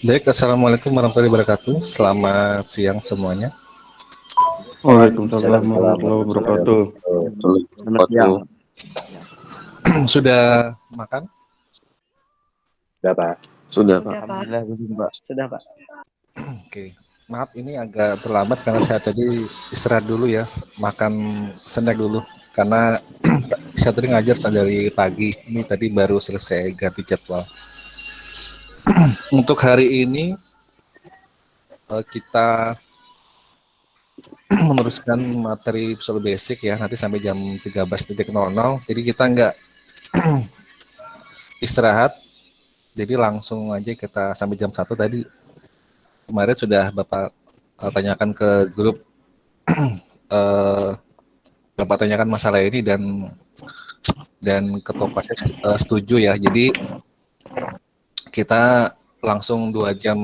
Baik, Assalamualaikum warahmatullahi wabarakatuh. Selamat siang semuanya. Waalaikumsalam Waalaikumsalam warahmatullahi warahmatullahi wabarakatuh. Selamat siang. wabarakatuh. Sudah makan? Sudah, Pak. Sudah, Pak. Sudah, Pak. Alhamdulillah belum, Pak. Sudah, Pak. Oke. Maaf, ini agak terlambat karena saya tadi istirahat dulu ya, makan snack dulu. Karena saya tadi ngajar dari pagi, ini tadi baru selesai ganti jadwal. Untuk hari ini kita meneruskan materi Visual Basic ya, nanti sampai jam 13.00. Jadi kita nggak istirahat, jadi langsung aja kita sampai jam 1 tadi. Kemarin sudah Bapak tanyakan ke grup, Bapak tanyakan masalah ini dan ketua pasnya setuju ya. Jadi kita langsung 2 jam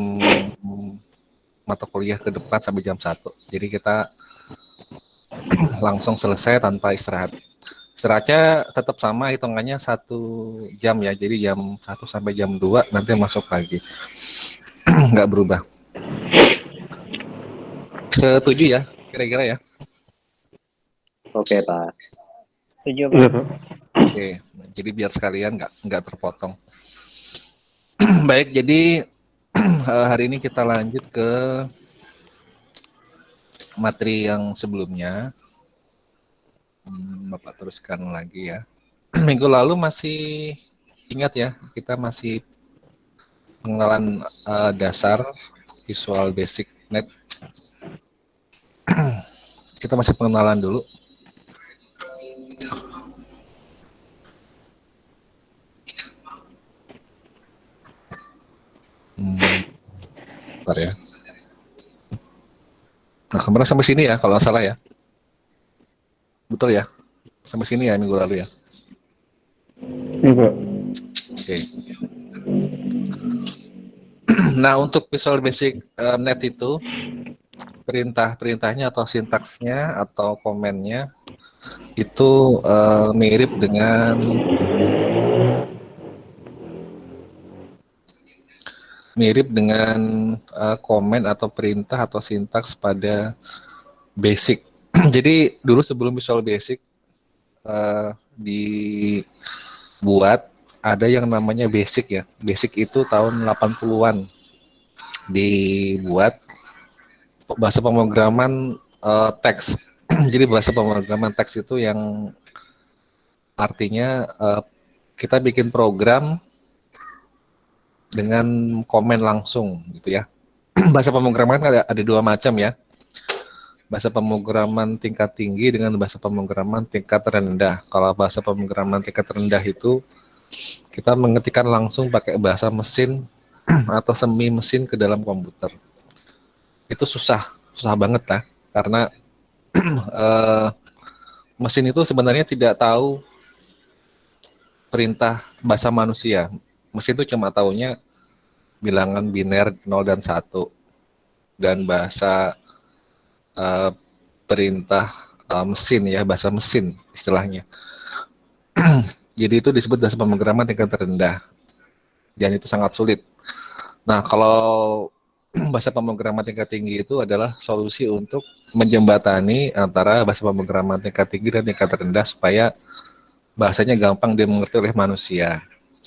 mata kuliah ke depan sampai jam 1. Jadi kita langsung selesai tanpa istirahat. Istirahatnya tetap sama, hitungannya 1 jam ya. Jadi jam 1 sampai jam 2 nanti masuk lagi. Nggak berubah. Setuju ya, kira-kira ya? Oke, Pak. Setuju, Iya, Pak. Pak. Oke, jadi biar sekalian nggak terpotong. Baik, jadi hari ini kita lanjut ke materi yang sebelumnya. Bapak teruskan lagi ya. Minggu lalu masih ingat ya, kita masih pengenalan dasar Visual Basic Net. Kita masih pengenalan dulu. Bentar ya. Nah, kemarin sampai sini ya, kalau nggak salah ya. Betul ya? Sampai sini ya minggu lalu ya. Iya, Pak. Oke. Nah, untuk Visual Basic Net itu perintahnya atau sintaksnya atau komennya itu mirip dengan komen atau perintah atau sintaks pada Basic. Jadi dulu sebelum Visual Basic dibuat ada yang namanya Basic ya. Basic itu tahun 80-an dibuat bahasa pemrograman teks. Jadi bahasa pemrograman teks itu yang artinya kita bikin program dengan komen langsung gitu ya. Bahasa pemrograman kan ada 2 macam ya. Bahasa pemrograman tingkat tinggi dengan bahasa pemrograman tingkat rendah. Kalau bahasa pemrograman tingkat rendah itu kita mengetikkan langsung pakai bahasa mesin atau semi mesin ke dalam komputer. Itu susah banget lah, karena mesin itu sebenarnya tidak tahu perintah bahasa manusia. Mesin itu cuma taunya bilangan biner 0 dan 1 dan bahasa perintah mesin ya, bahasa mesin istilahnya. Jadi itu disebut bahasa pemrograman tingkat rendah dan itu sangat sulit. Nah, kalau bahasa pemrograman tingkat tinggi itu adalah solusi untuk menjembatani antara bahasa pemrograman tingkat tinggi dan tingkat rendah supaya bahasanya gampang dimengerti oleh manusia.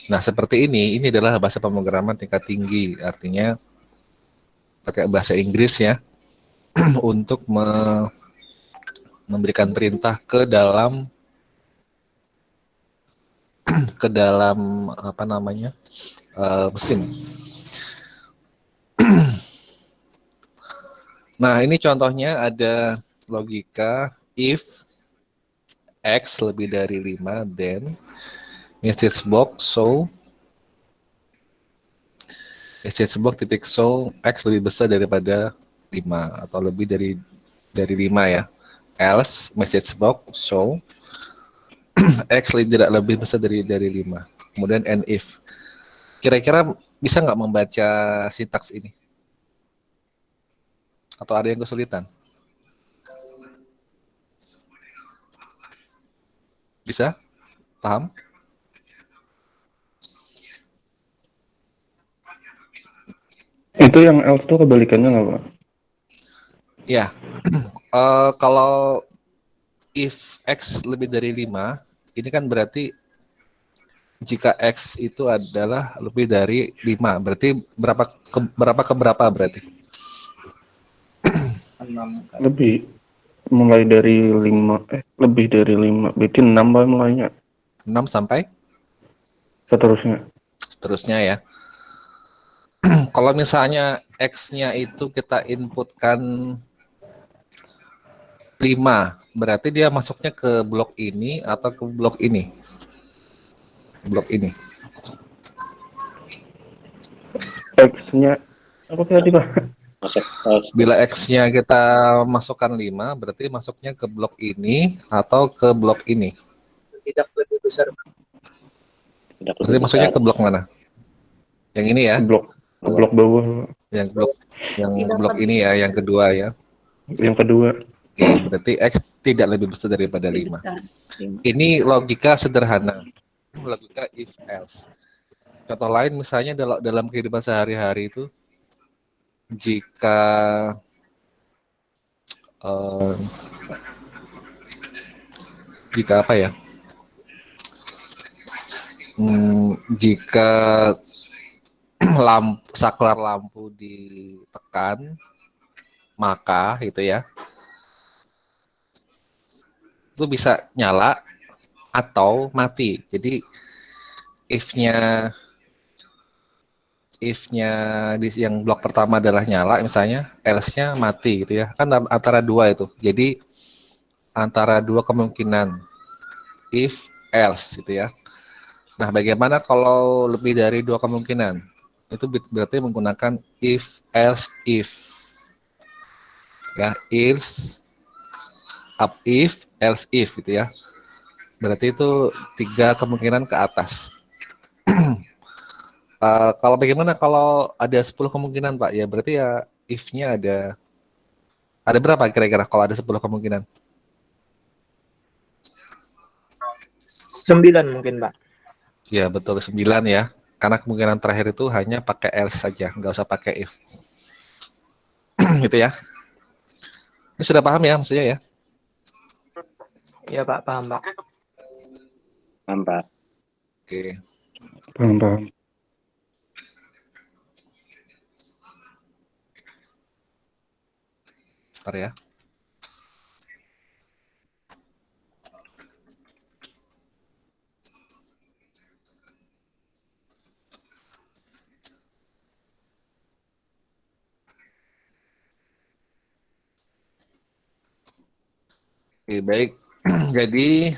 Nah, seperti ini adalah bahasa pemrograman tingkat tinggi, artinya pakai bahasa Inggris ya, untuk memberikan perintah ke dalam apa namanya mesin. Nah, ini contohnya ada logika if X lebih dari 5, then message box titik show X lebih besar daripada 5 atau lebih dari 5 ya. Else message box show X tidak lebih besar dari 5. Kemudian and if. Kira-kira bisa nggak membaca sintaks ini? Atau ada yang kesulitan? Bisa? Paham? Itu yang else tuh kebalikannya nggak, Pak? Ya, kalau if X lebih dari 5, ini kan berarti jika X itu adalah lebih dari 5, berarti berapa ke berapa berarti? Lebih. Mulai dari 5, lebih dari 5. Berarti 6 Pak mulainya. 6 sampai Seterusnya. seterusnya ya. Kalau misalnya X-nya itu kita inputkan 5, berarti dia masuknya ke blok ini atau ke blok ini? Blok ini. X-nya apa tadi, Pak? Bila X-nya kita masukkan 5, berarti masuknya ke blok ini atau ke blok ini? Tidak lebih besar. Berarti masuknya ke blok mana? Yang ini ya? Blok bawah. Yang blok ini ya, yang kedua ya. Yang kedua. Oke, berarti X tidak lebih besar daripada 5. Ini logika sederhana. Logika if else. Contoh lain misalnya dalam kehidupan sehari-hari itu, jika apa ya? Jika saklar lampu ditekan, maka itu ya, itu bisa nyala atau mati. Jadi if-nya di yang blok pertama adalah nyala misalnya, else-nya mati gitu ya. Kan antara dua itu. Jadi antara dua kemungkinan if else gitu ya. Nah, bagaimana kalau lebih dari dua kemungkinan? Itu berarti menggunakan if else if. Ya, if else if gitu ya. Berarti itu 3 kemungkinan ke atas. Kalau bagaimana kalau ada 10 kemungkinan, Pak? Ya berarti ya if-nya ada berapa kira-kira kalau ada 10 kemungkinan? 9 mungkin, Pak. Ya betul 9 ya. Karena kemungkinan terakhir itu hanya pakai else saja, nggak usah pakai if. Gitu ya. Ini sudah paham ya maksudnya ya? Iya, Pak, paham, Pak. Paham, Pak. Oke. Paham. Bentar ya. Oke, baik. Jadi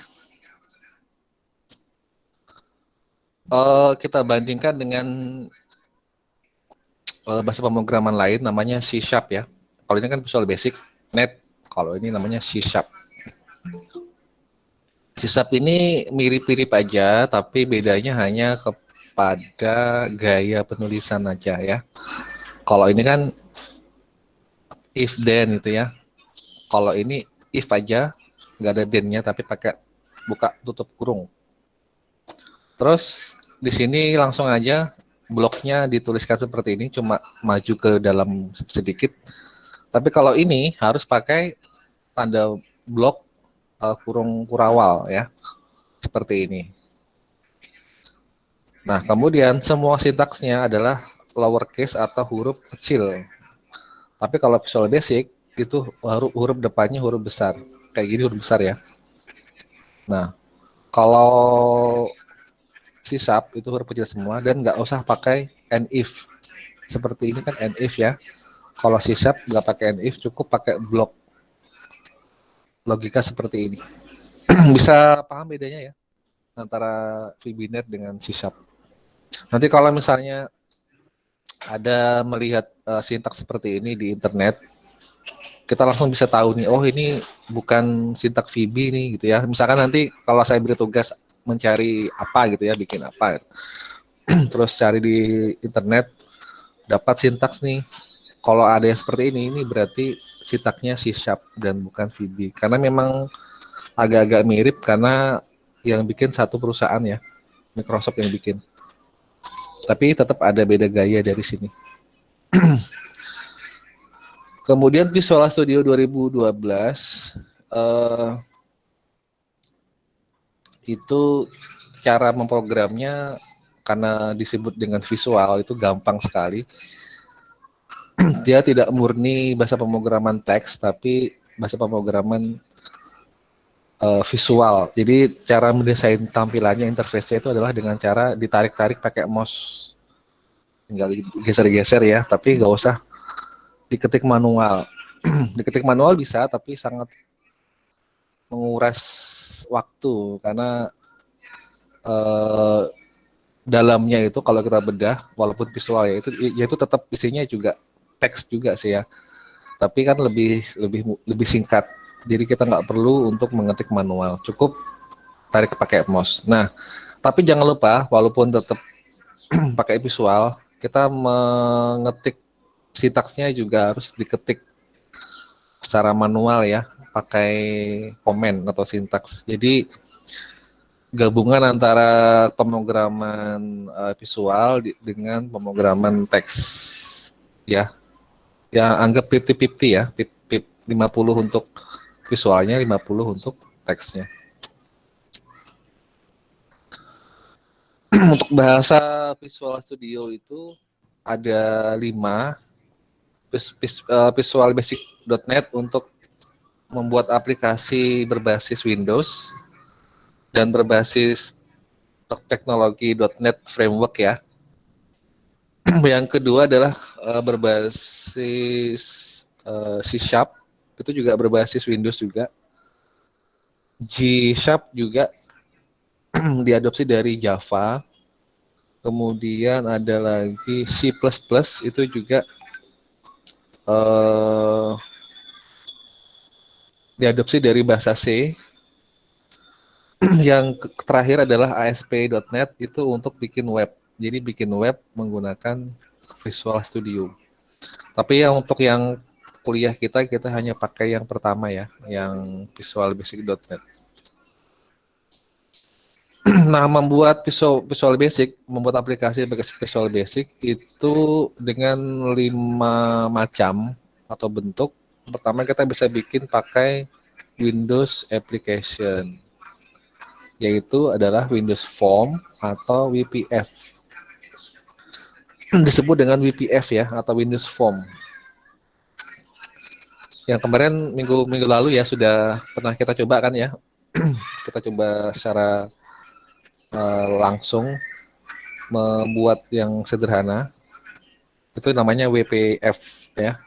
kita bandingkan dengan bahasa pemrograman lain namanya C# ya. Kalau ini kan Visual Basic Net, kalau ini namanya C#. C# ini mirip-mirip aja, tapi bedanya hanya kepada gaya penulisan aja ya. Kalau ini kan if then itu ya. Kalau ini if aja, nggak ada then-nya, tapi pakai buka tutup kurung. Terus di sini langsung aja bloknya dituliskan seperti ini, cuma maju ke dalam sedikit. Tapi kalau ini harus pakai tanda blok kurung kurawal ya, seperti ini. Nah, kemudian semua sintaksnya adalah lowercase atau huruf kecil. Tapi kalau Visual Basic itu huruf depannya huruf besar, kayak gini huruf besar ya. Nah, kalau C# itu huruf kecil semua dan nggak usah pakai and if. Seperti ini kan and if ya. Kalau C# nggak pakai and if, cukup pakai blok. Logika seperti ini. Bisa paham bedanya ya antara VBNet dengan C#. Nanti kalau misalnya ada melihat sintaks seperti ini di internet, kita langsung bisa tahu nih, oh ini bukan sintaks VB nih gitu ya. Misalkan nanti kalau saya beri tugas mencari apa gitu ya, bikin apa terus cari di internet dapat sintaks nih, kalau ada yang seperti ini berarti sintaksnya C# dan bukan VB, karena memang agak-agak mirip karena yang bikin satu perusahaan ya, Microsoft yang bikin, tapi tetap ada beda gaya dari sini. Kemudian Visual Studio 2012 itu cara memprogramnya karena disebut dengan visual itu gampang sekali. Dia tidak murni bahasa pemrograman teks, tapi bahasa pemrograman visual. Jadi cara mendesain tampilannya, interface-nya itu adalah dengan cara ditarik-tarik pakai mouse. Tinggal geser-geser ya, tapi nggak usah diketik manual. Diketik manual bisa, tapi sangat menguras waktu karena dalamnya itu kalau kita bedah, walaupun visual ya itu tetap isinya juga teks juga sih ya. Tapi kan lebih singkat. Jadi kita nggak perlu untuk mengetik manual, cukup tarik pakai mouse. Nah, tapi jangan lupa walaupun tetap pakai visual, kita mengetik sintaksnya juga harus diketik secara manual ya, pakai komen atau sintaks. Jadi gabungan antara pemrograman visual dengan pemrograman teks ya. Ya anggap 50-50 ya, 50 untuk visualnya, 50 untuk teksnya. Untuk bahasa Visual Studio itu ada 5. Visual Basic.NET untuk membuat aplikasi berbasis Windows dan berbasis teknologi.NET Framework ya. Yang kedua adalah berbasis C#, itu juga berbasis Windows juga. G# juga diadopsi dari Java. Kemudian ada lagi C++, itu juga diadopsi dari bahasa C. Yang terakhir adalah ASP.NET, itu untuk bikin web. Jadi bikin web menggunakan Visual Studio. Tapi ya untuk yang kuliah kita hanya pakai yang pertama ya, yang Visual Basic.NET. Nah, membuat Visual Basic, membuat aplikasi Visual Basic itu dengan 5 macam atau bentuk. Pertama kita bisa bikin pakai Windows Application, yaitu adalah Windows Form atau WPF. Disebut dengan WPF ya, atau Windows Form. Yang kemarin minggu lalu ya sudah pernah kita coba kan ya. Kita coba secara langsung membuat yang sederhana. Itu namanya WPF ya.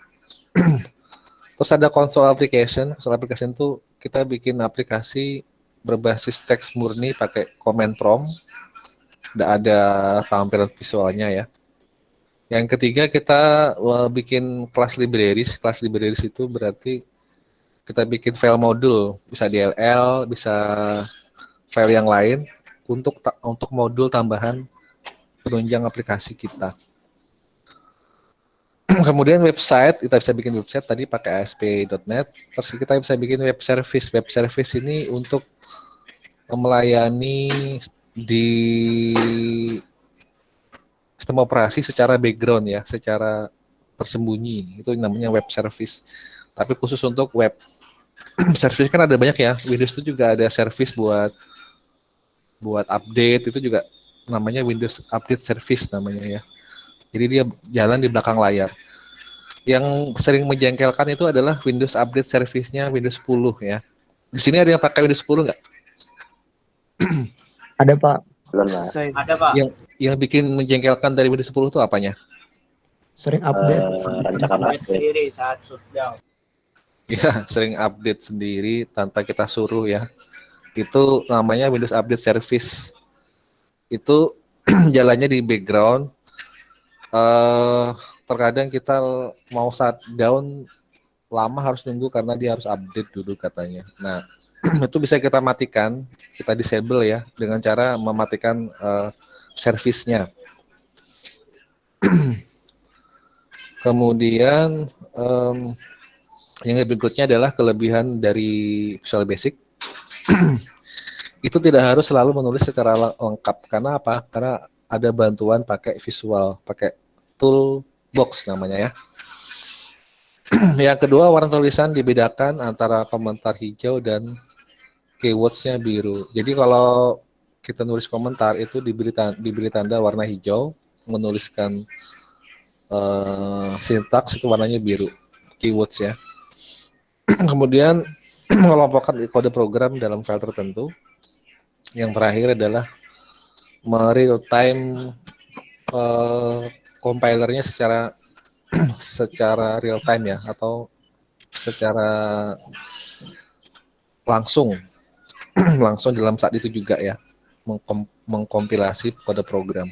Terus ada console application. Console application itu kita bikin aplikasi berbasis teks murni pakai command prompt. Tidak ada tampilan visualnya ya. Yang ketiga kita bikin kelas libraries. Kelas libraries itu berarti kita bikin file modul, bisa DLL, bisa file yang lain untuk modul tambahan penunjang aplikasi kita. Kemudian website, kita bisa bikin website tadi pakai ASP.NET. Terus kita bisa bikin web service. Web service ini untuk melayani di sistem operasi secara background ya, secara tersembunyi. Itu namanya web service. Tapi khusus untuk web service kan ada banyak ya. Windows itu juga ada service buat update, itu juga namanya Windows Update Service namanya ya. Jadi dia jalan di belakang layar. Yang sering menjengkelkan itu adalah Windows Update Service-nya Windows 10 ya. Di sini ada yang pakai Windows 10 nggak? Ada Pak, Belum, Pak. Ada, Pak. Yang bikin menjengkelkan dari Windows 10 itu apanya? sering update. Rancangan Update update. sendiri saat shutdown. Ya, sering update sendiri tanpa kita suruh ya. Itu namanya Windows Update Service. Itu jalannya di background. Terkadang kita mau shutdown lama harus nunggu karena dia harus update dulu katanya. Nah, itu bisa kita matikan, kita disable ya dengan cara mematikan servisnya. Kemudian yang berikutnya adalah kelebihan dari Visual Basic. Itu tidak harus selalu menulis secara lengkap. Karena apa? Karena ada bantuan pakai visual, pakai tool box namanya ya. Yang kedua, warna tulisan dibedakan antara komentar hijau dan keywords-nya biru. Jadi kalau kita nulis komentar itu diberi tanda warna hijau, menuliskan sintaks itu warnanya biru, keywords ya. Kemudian mengelompokkan kode program dalam file tertentu. Yang terakhir adalah real time compilernya secara real time ya, atau secara langsung langsung dalam saat itu juga ya, mengkompilasi kode program.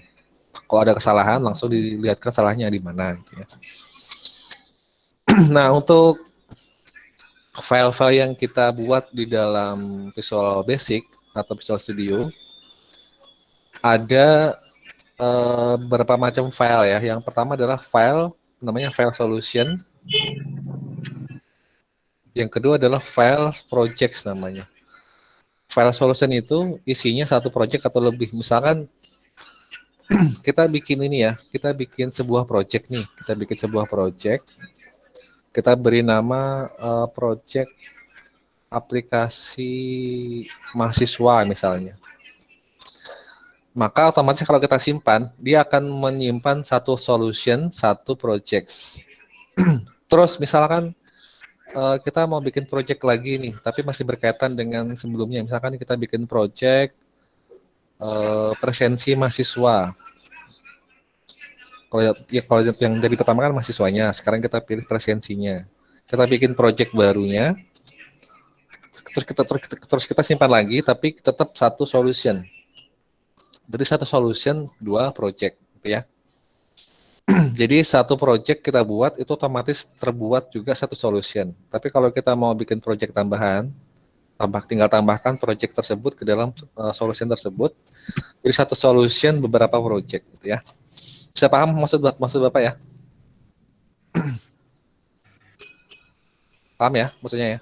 Kalau ada kesalahan langsung dilihatkan salahnya di mana gitu ya. Nah, untuk file-file yang kita buat di dalam Visual Basic atau Visual Studio ada beberapa macam file ya. Yang pertama adalah file namanya file solution. Yang kedua adalah file projects namanya. File solution itu isinya satu project atau lebih. Misalkan kita bikin ini ya, kita bikin sebuah project nih. Kita bikin sebuah project. Kita beri nama project aplikasi mahasiswa misalnya. Maka otomatis kalau kita simpan, dia akan menyimpan satu solution, satu projects. Terus misalkan kita mau bikin project lagi nih, tapi masih berkaitan dengan sebelumnya. Misalkan kita bikin project presensi mahasiswa. Kalau yang dari pertama kan mahasiswanya, sekarang kita pilih presensinya. Kita bikin project barunya, terus kita simpan lagi, tapi tetap satu solution. Berarti satu solution, dua project, gitu ya. Jadi satu project kita buat itu otomatis terbuat juga satu solution. Tapi kalau kita mau bikin project tambahan, tinggal tambahkan project tersebut ke dalam solution tersebut. Jadi satu solution beberapa project, gitu ya. Bisa paham maksud Bapak ya? Paham ya maksudnya ya?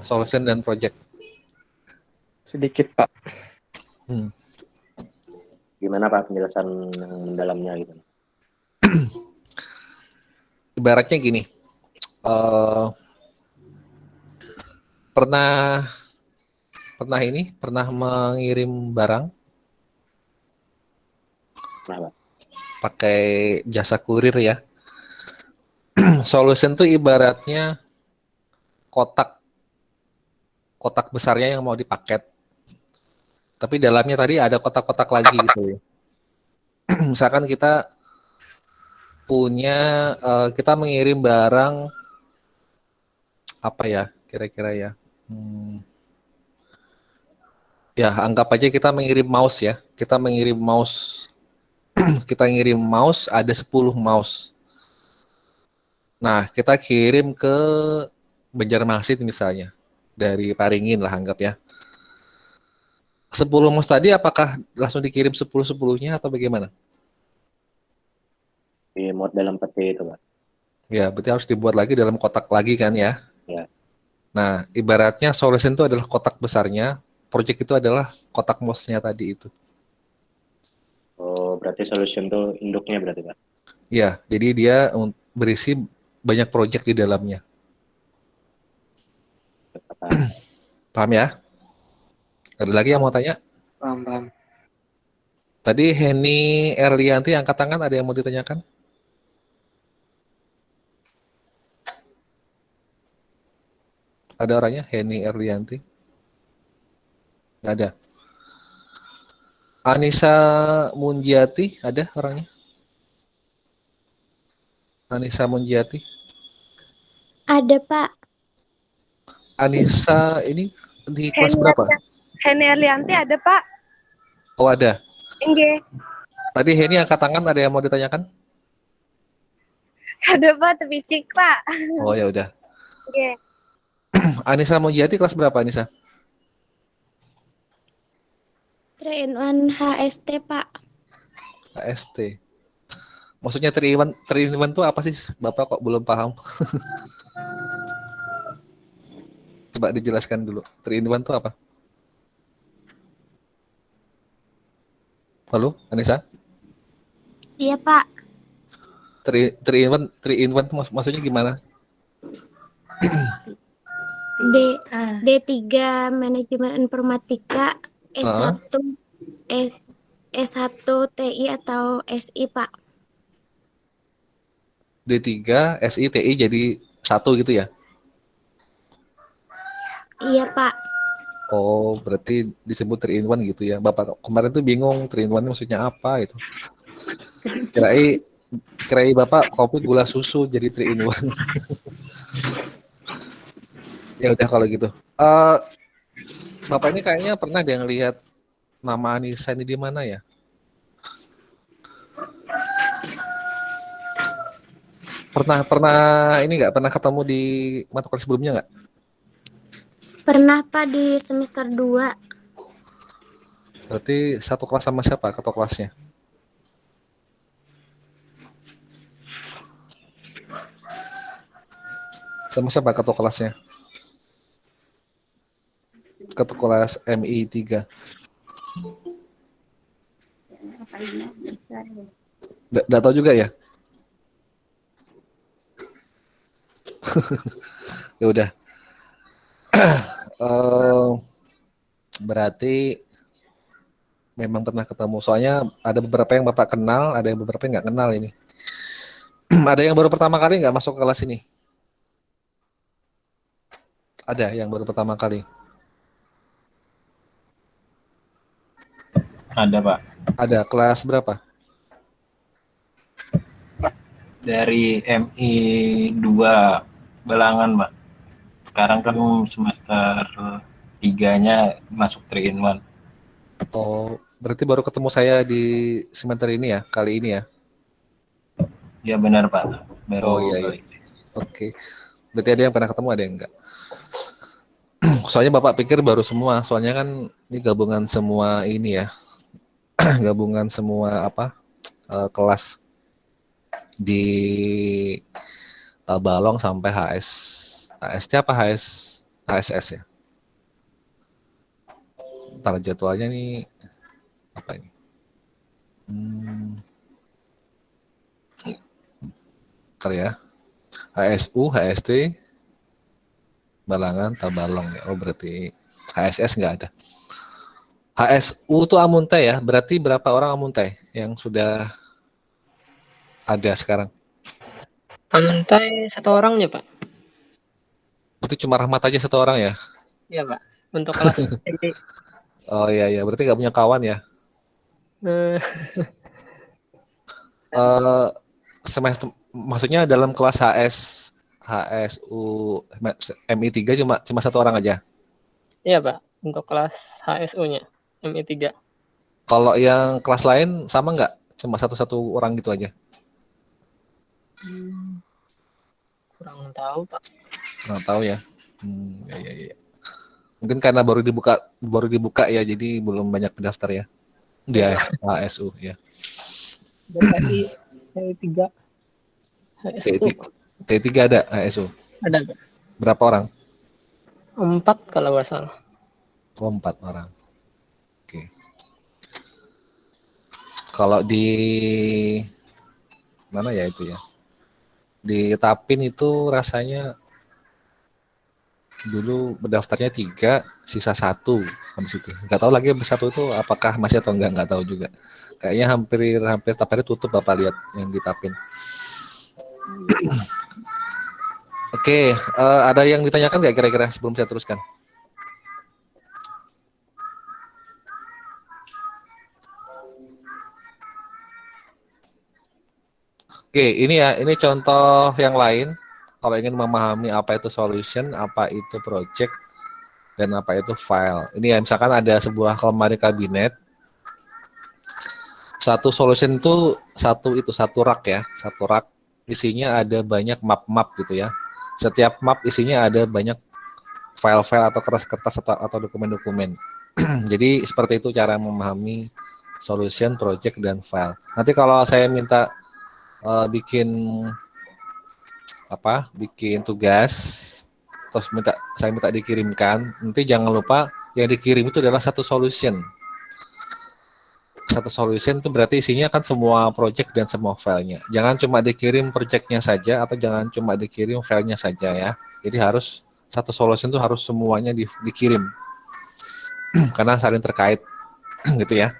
Solution dan project. Sedikit, Pak. Gimana Pak penjelasan yang mendalamnya gitu? Ibaratnya gini, pernah mengirim barang Nah, Pak. pakai jasa kurir ya. Solution tuh ibaratnya kotak besarnya yang mau dipaket. Tapi dalamnya tadi ada kotak-kotak lagi gitu ya. Misalkan kita kita mengirim barang apa ya kira-kira ya. Ya anggap aja kita mengirim mouse ya. Kita mengirim mouse. Kita ngirim mouse, ada 10 mouse. Nah, kita kirim ke Banjarmasin misalnya. Dari Paringin lah anggap ya. 10 mouse tadi apakah langsung dikirim 10-10-nya atau bagaimana? Di mod dalam peti itu Pak. Ya, berarti harus dibuat lagi dalam kotak lagi kan ya? Ya. Nah, ibaratnya solution itu adalah kotak besarnya, project itu adalah kotak mouse-nya tadi itu. Oh, berarti solution itu induknya berarti Pak. Ya, jadi dia berisi banyak project di dalamnya. Paham ya? Ada lagi yang mau tanya? Paham. Tadi Henny Erlianti angkat tangan, ada yang mau ditanyakan? Ada orangnya? Henny Erlianti? Nggak ada. Anissa Munjiati, ada orangnya? Anissa Munjiati? Ada, Pak. Anissa ini di kelas berapa? Henny Erlianti ada Pak. Oh ada. Nggih. Tadi Henny angkat tangan, ada yang mau ditanyakan? Ada Pak, tepicik Pak. Oh ya udah. Nggih. Anissa Munjiati kelas berapa Anissa? 3-in-1 HST, Pak. HST. Maksudnya 3-in-1 itu apa sih? Bapak kok belum paham? Coba dijelaskan dulu. 3-in-1 itu apa? Halo, Anissa? Iya, Pak. three in one tuh maksudnya gimana? D3 Manajemen Informatika, S1 S1 TI atau SI, Pak. D3 SITI jadi satu gitu ya? Iya, Pak. Oh, berarti disebut 3 in 1 gitu ya. Bapak kemarin tuh bingung 3 in 1 maksudnya apa gitu. Kirain Bapak kopi gula susu jadi 3 in 1. Ya udah kalau gitu. Bapak ini kayaknya pernah deh ngelihat nama Anissa ini di mana ya? Pernah ini nggak pernah ketemu di mata kuliah sebelumnya nggak? Pernah, Pak, di semester 2. Berarti satu kelas sama siapa ketua kelasnya? Sama siapa ketua kelasnya? Ketua kelas MI 3. Nggak tahu juga ya? Ya udah. Berarti memang pernah ketemu. Soalnya ada beberapa yang Bapak kenal, ada yang beberapa yang nggak kenal ini. Ada yang baru pertama kali nggak masuk ke kelas ini? Ada yang baru pertama kali? Ada, Pak. Ada. Kelas berapa? Dari MI 2 Balangan, Pak. Sekarang kan semester 3-nya masuk 3 in 1. Oh, berarti baru ketemu saya di semester ini ya, kali ini ya? Ya benar, Pak. Baru Oh iya. Oke. Berarti ada yang pernah ketemu, ada yang enggak. Soalnya Bapak pikir baru semua, soalnya kan ini gabungan semua ini ya. Gabungan semua kelas di Tabalong sampai HST apa HSS ya. Ntar jadwalnya nih apa ini? Ntar ya. HSU, HST, Balangan, Tabalong ya. Oh berarti HSS nggak ada. HSU tuh Amuntai ya. Berarti berapa orang Amuntai yang sudah ada sekarang? Amuntai satu orangnya, Pak. Berarti cuma Rahmat aja satu orang ya? Iya, Pak. Untuk kelas ini. Oh iya, berarti nggak punya kawan ya? Semester, maksudnya dalam kelas HSU MI 3 cuma satu orang aja? Iya, Pak. Untuk kelas HSU-nya, MI 3. Kalau yang kelas lain sama nggak? Cuma satu orang gitu aja? Kurang tahu, Pak. Nggak tahu ya. Ya. Mungkin karena baru dibuka ya, jadi belum banyak pendaftar ya di HSU ya. Dari T3 HSU. T3 ada HSU. Ada, Pak. Berapa orang? 4 kalau nggak salah. Oh, 4 orang. Oke. Kalau di mana ya itu ya? Di Tapin itu rasanya dulu berdaftarnya 3, sisa 1 habis itu. Nggak tahu lagi habis 1 itu apakah masih atau nggak tahu juga. Kayaknya hampir Tapin tutup Bapak lihat yang di Tapin. Oke, ada yang ditanyakan nggak kira-kira sebelum saya teruskan? Oke, ini contoh yang lain. Kalau ingin memahami apa itu solution, apa itu project, dan apa itu file. Ini ya, misalkan ada sebuah lemari kabinet. Satu solution itu satu rak ya, satu rak isinya ada banyak map-map gitu ya. Setiap map isinya ada banyak file-file atau kertas-kertas atau dokumen-dokumen. Jadi seperti itu cara memahami solution, project, dan file. Nanti kalau saya minta bikin tugas, terus saya minta dikirimkan, nanti jangan lupa yang dikirim itu adalah satu solution. satu solution itu berarti isinya kan semua project dan semua filenya. Jangan cuma dikirim projectnya saja atau jangan cuma dikirim filenya saja ya. Jadi harus satu solution itu harus semuanya dikirim karena saling terkait gitu ya.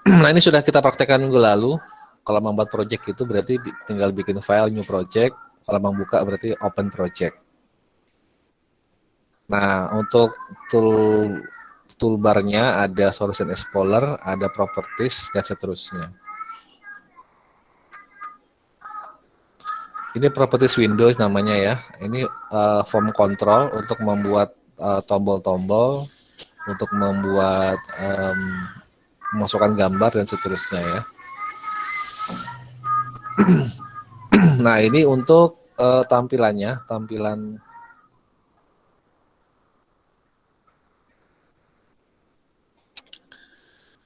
Nah ini sudah kita praktekkan minggu lalu. Kalau membuat project itu berarti tinggal bikin file new project. Kalau membuka berarti open project. Nah untuk toolbarnya ada Solution Explorer, ada Properties, dan seterusnya. Ini Properties Windows namanya ya. Ini form control untuk membuat tombol-tombol, untuk membuat memasukkan gambar dan seterusnya ya. Nah ini untuk tampilannya, tampilan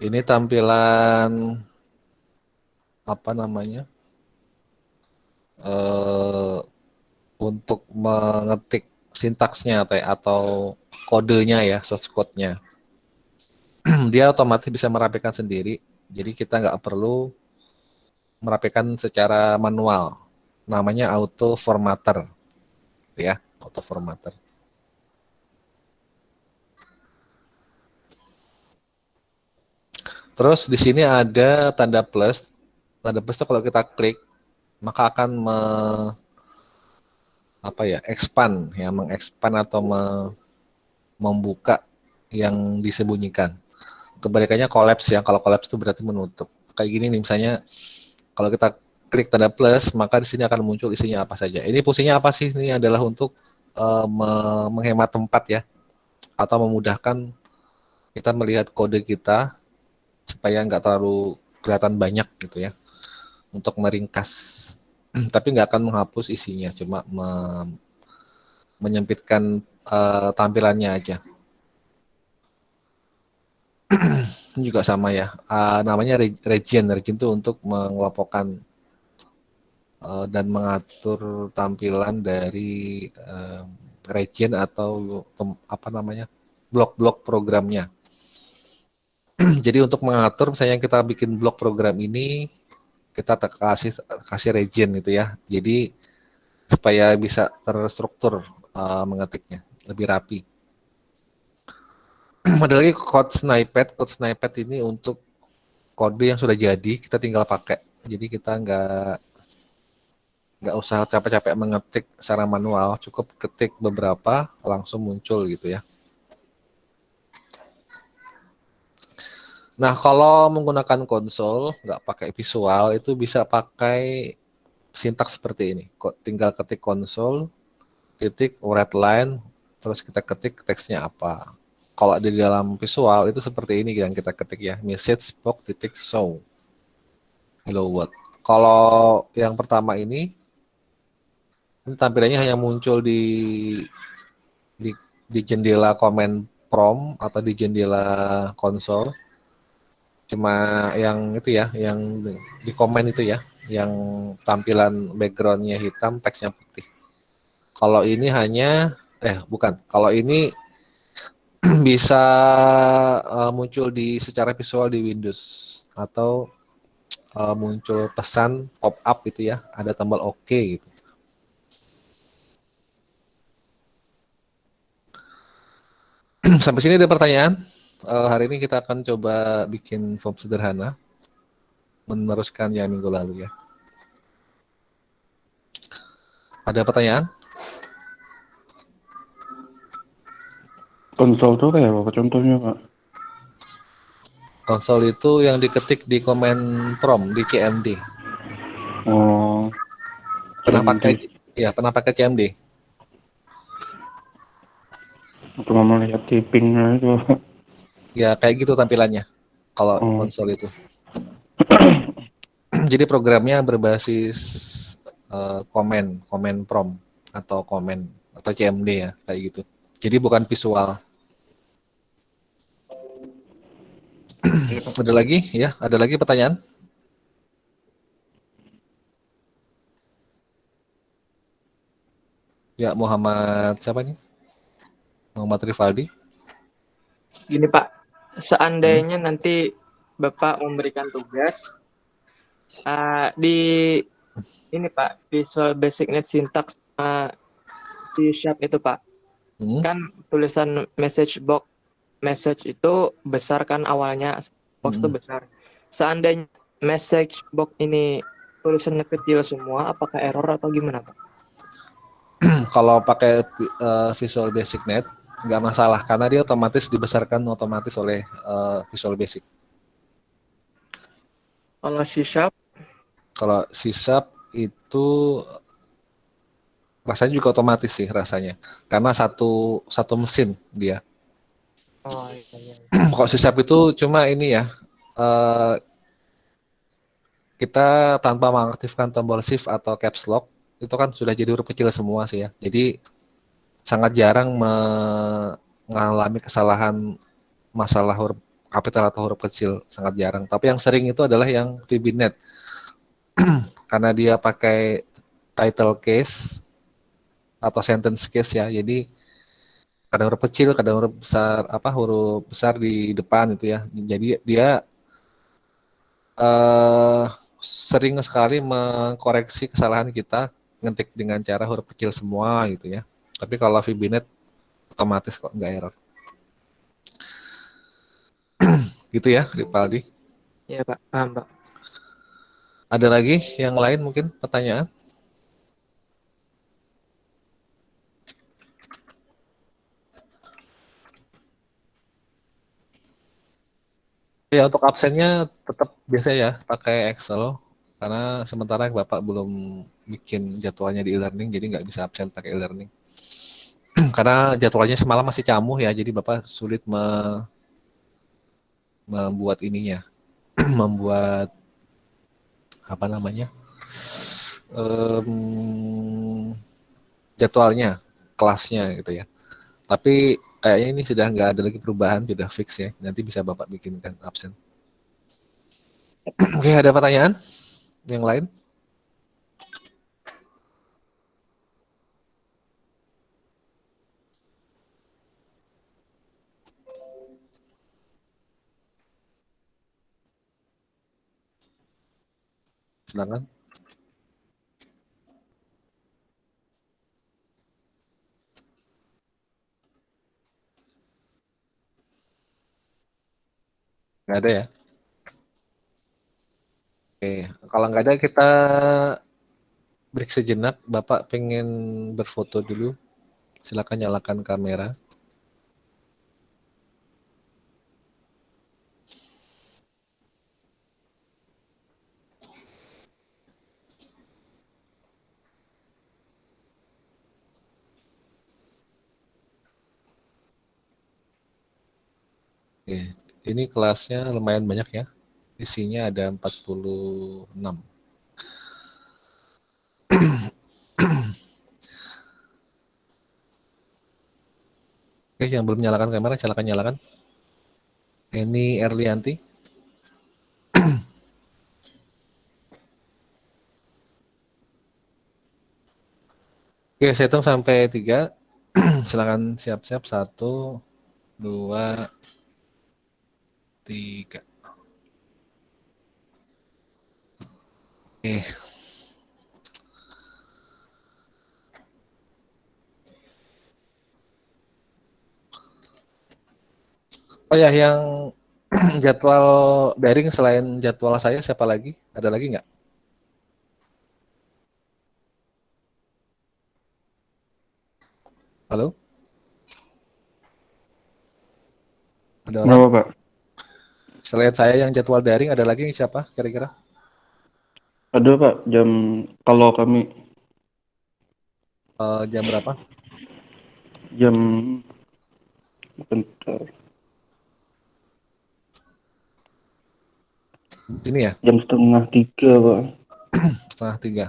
ini tampilan apa namanya? Untuk mengetik sintaksnya atau kodenya ya, source code-nya. Dia otomatis bisa merapikan sendiri. Jadi kita nggak perlu merapikan secara manual. Namanya auto formatter. Ya, auto formatter. Terus di sini ada tanda plus. Tanda plus itu kalau kita klik maka akan expand ya, mengekspan atau membuka yang disembunyikan. Kebalikannya collapse ya. Kalau collapse itu berarti menutup. Kayak gini nih misalnya kalau kita klik tanda plus maka di sini akan muncul isinya apa saja. Ini fungsinya apa sih? Ini adalah untuk menghemat tempat ya atau memudahkan kita melihat kode kita supaya nggak terlalu kelihatan banyak gitu ya, untuk meringkas. Tapi nggak akan menghapus isinya, cuma menyempitkan tampilannya aja. Ini juga sama ya, namanya region itu untuk mengelompokkan dan mengatur tampilan dari region atau blok-blok programnya. Jadi untuk mengatur, misalnya kita bikin blok program ini, kita kasih region gitu ya. Jadi supaya bisa terstruktur mengetiknya lebih rapi. Ada lagi code snippet. Code snippet ini untuk kode yang sudah jadi, kita tinggal pakai. Jadi kita nggak usah capek-capek mengetik secara manual, cukup ketik beberapa langsung muncul gitu ya. Nah, kalau menggunakan konsol, nggak pakai visual, itu bisa pakai sintaks seperti ini. Tinggal ketik konsol, titik, red line, terus kita ketik teksnya apa. Kalau di dalam visual, itu seperti ini yang kita ketik ya, message box titik show. Hello world. Kalau yang pertama ini tampilannya hanya muncul di jendela command prompt atau di jendela konsol. Cuma yang itu ya, yang di komen itu ya, yang tampilan backgroundnya hitam, teksnya putih. Kalau ini hanya, bukan, kalau ini bisa muncul secara visual di Windows atau muncul pesan pop up gitu ya, ada tombol OK gitu. Sampai sini ada pertanyaan? Hari ini kita akan coba bikin form sederhana, meneruskan yang minggu lalu ya. Ada pertanyaan? Konsol itu kayak apa contohnya, Pak? Konsol itu yang diketik di command prompt di CMD. Oh. Pernah pakai CMD? Atau mau lihat typingnya itu. Ya kayak gitu tampilannya kalau konsol itu. Jadi programnya berbasis command prompt atau command atau CMD ya, kayak gitu. Jadi bukan visual. Ada lagi ya? Ada lagi pertanyaan? Ya, Muhammad siapa nih? Muhammad Rifaldi. Gini Pak, seandainya nanti Bapak memberikan tugas di ini Pak, Visual Basic Net Syntax C# itu Pak. Kan tulisan message itu besar kan awalnya, box itu besar. Seandainya message box ini tulisannya kecil semua, apakah error atau gimana Pak? Kalau pakai Visual Basic Net nggak masalah karena dia otomatis dibesarkan otomatis oleh Visual Basic. Kalau C#? Kalau C# itu rasanya juga otomatis sih rasanya, karena satu mesin dia. Oh iya. Kalau C# itu cuma ini ya, kita tanpa mengaktifkan tombol shift atau caps lock itu kan sudah jadi huruf kecil semua sih ya. Jadi sangat jarang mengalami kesalahan masalah huruf kapital atau huruf kecil, sangat jarang. Tapi yang sering itu adalah yang VBNet. Karena dia pakai title case atau sentence case ya. Jadi kadang huruf kecil, kadang huruf besar, huruf besar di depan itu ya. Jadi dia sering sekali mengkoreksi kesalahan kita ngetik dengan cara huruf kecil semua gitu ya. Tapi kalau VBNet otomatis kok nggak error. Gitu ya, Ripaldi. Iya Pak, paham Pak. Ada lagi yang lain mungkin pertanyaan? Ya untuk absennya tetap biasa ya pakai Excel karena sementara Bapak belum bikin jadwalnya di e-learning jadi nggak bisa absen pakai e-learning. Karena jadwalnya semalam masih camuh ya jadi Bapak sulit membuat ininya, membuat apa namanya jadwalnya, kelasnya gitu ya. Tapi kayaknya ini sudah nggak ada lagi perubahan, sudah fix ya. Nanti bisa Bapak bikinkan absen. Oke, ada pertanyaan yang lain? Silakan. Nggak ada ya? Oke, kalau nggak ada kita break sejenak. Bapak pengen berfoto dulu. Silakan nyalakan kamera. Oke, ini kelasnya lumayan banyak ya. Isinya ada 46. Oke, yang belum nyalakan kamera, silakan nyalakan. Ini Erlianti. Oke, saya hitung sampai 3. Silakan siap-siap. 1, 2, 3. Oke. Oh ya, yang jadwal daring selain jadwal saya siapa lagi? Ada lagi nggak? Halo? Ada orang? Kenapa, Pak? Selain saya yang jadwal daring, ada lagi siapa kira-kira? Ada, Pak. Kalau kami Jam berapa? jam bentar. Ini ya? Jam 2:30, Pak. 2:30.